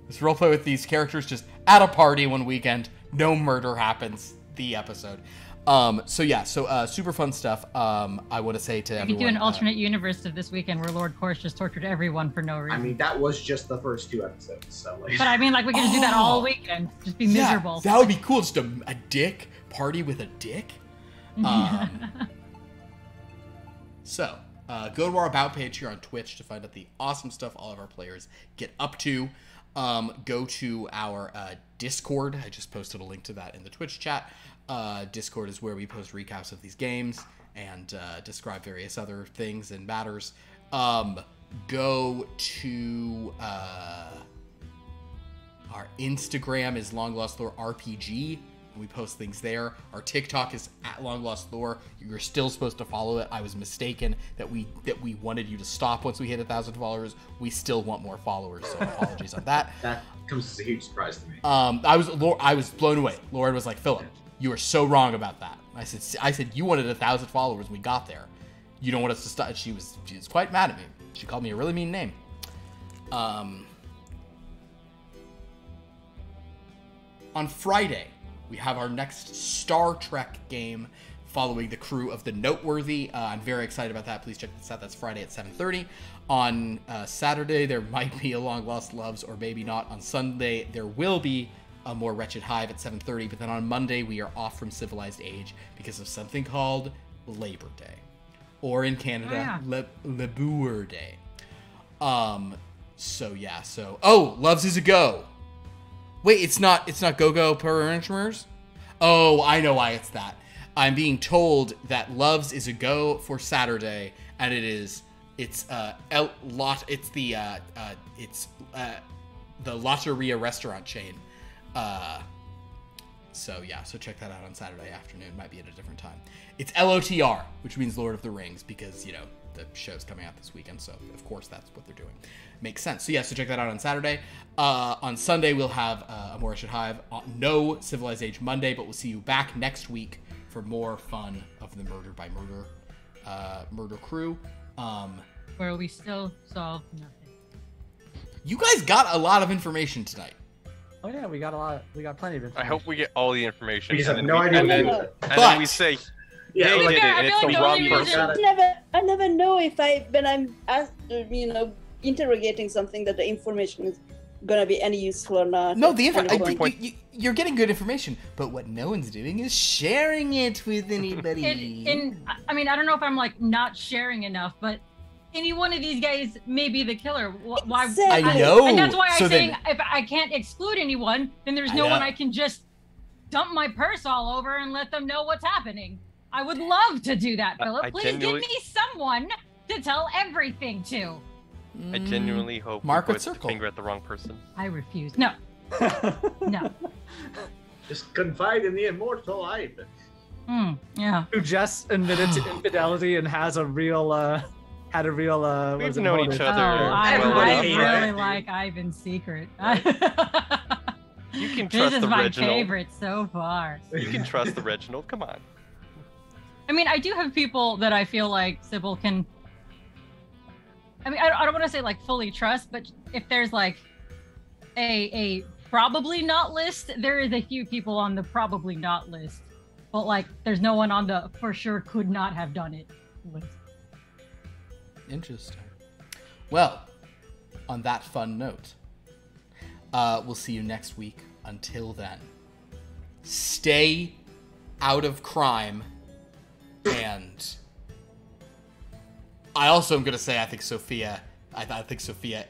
Let's roleplay with these characters just at a party one weekend. No murder happens. The episode. So super fun stuff. I want to say to everyone. We could do an alternate universe of this weekend where Lord Kors just tortured everyone for no reason. I mean, that was just the first 2 episodes, so like. But I mean, like, we could just do that all weekend. Just be miserable. That would be cool. Just a dick party with a dick. So, go to our About page here on Twitch to find out the awesome stuff all of our players get up to. Go to our Discord. I just posted a link to that in the Twitch chat. Discord is where we post recaps of these games and describe various other things and matters. Go to our Instagram is Long Lost Lore RPG. We post things there. Our TikTok is at Long Lost Lore. You're still supposed to follow it. I was mistaken that we wanted you to stop once we hit 1,000 followers. We still want more followers, so apologies on that. That comes as a huge surprise to me. I was blown away. Lauren was like, Philip, you were so wrong about that. I said you wanted 1,000 followers when we got there. You don't want us to stop. She was quite mad at me. She called me a really mean name. On Friday, we have our next Star Trek game following the crew of The Noteworthy. I'm very excited about that. Please check this out. That's Friday at 7:30. On Saturday, there might be a Long Lost Loves, or maybe not. On Sunday, there will be a More Wretched Hive at 7:30. But then on Monday, we are off from Civilized Age because of something called Labor Day. Or in Canada, Le Boer Day. Loves is a go. Wait, it's not Go-Go Parachmers? Oh, I know why it's that. I'm being told that Loves is a go for Saturday, and it's the Lotteria restaurant chain. So check that out on Saturday afternoon. Might be at a different time. It's LOTR, which means Lord of the Rings, because, the show's coming out this weekend, so of course that's what they're doing. Makes sense. So check that out on Saturday. On Sunday, we'll have a More Wretched Hive. No Civilized Age Monday, but we'll see you back next week for more fun of the Murder by Murder crew. Where we still solve nothing. You guys got a lot of information tonight. Oh yeah, we got plenty of information. I hope we get all the information. We just have no idea. And then we say, yeah, they did it, and it's the wrong person. I never know when I'm asked, interrogating something, that the information is gonna be any useful or not. No, you're getting good information, but what no one's doing is sharing it with anybody. I don't know if I'm not sharing enough, but any one of these guys may be the killer. Why? Exactly. I know. And that's why I'm saying if I can't exclude anyone, then there's no one I can just dump my purse all over and let them know what's happening. I would love to do that, Philip. Please give me someone to tell everything to. I genuinely hope Mark you with put the circle. finger at the wrong person. I refuse. No. No. Just confide in the immortal Ivan. Yeah. Who just admitted to infidelity and has a real We've known each other. I really right? like Ivan's secret. You can This trust is the my Reginald. favorite so far. You can trust the Reginald. Come on. I do have people that I feel like Sybil can. I don't want to say fully trust, but if there's a probably not list, there is a few people on the probably not list, but there's no one on the for sure could not have done it list. Interesting. Well, on that fun note, we'll see you next week. Until then, stay out of crime. And I also am going to say I think Sophia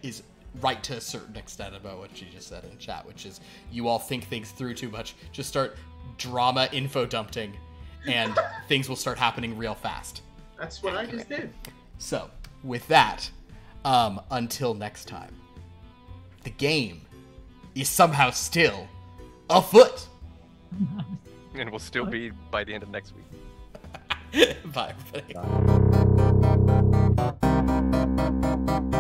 is right to a certain extent about what she just said in chat, which is you all think things through too much. Just start drama info dumping, and things will start happening real fast. That's what I just did. So, with that, until next time, the game is somehow still afoot. And will still be by the end of next week. Bye, everybody. Bye.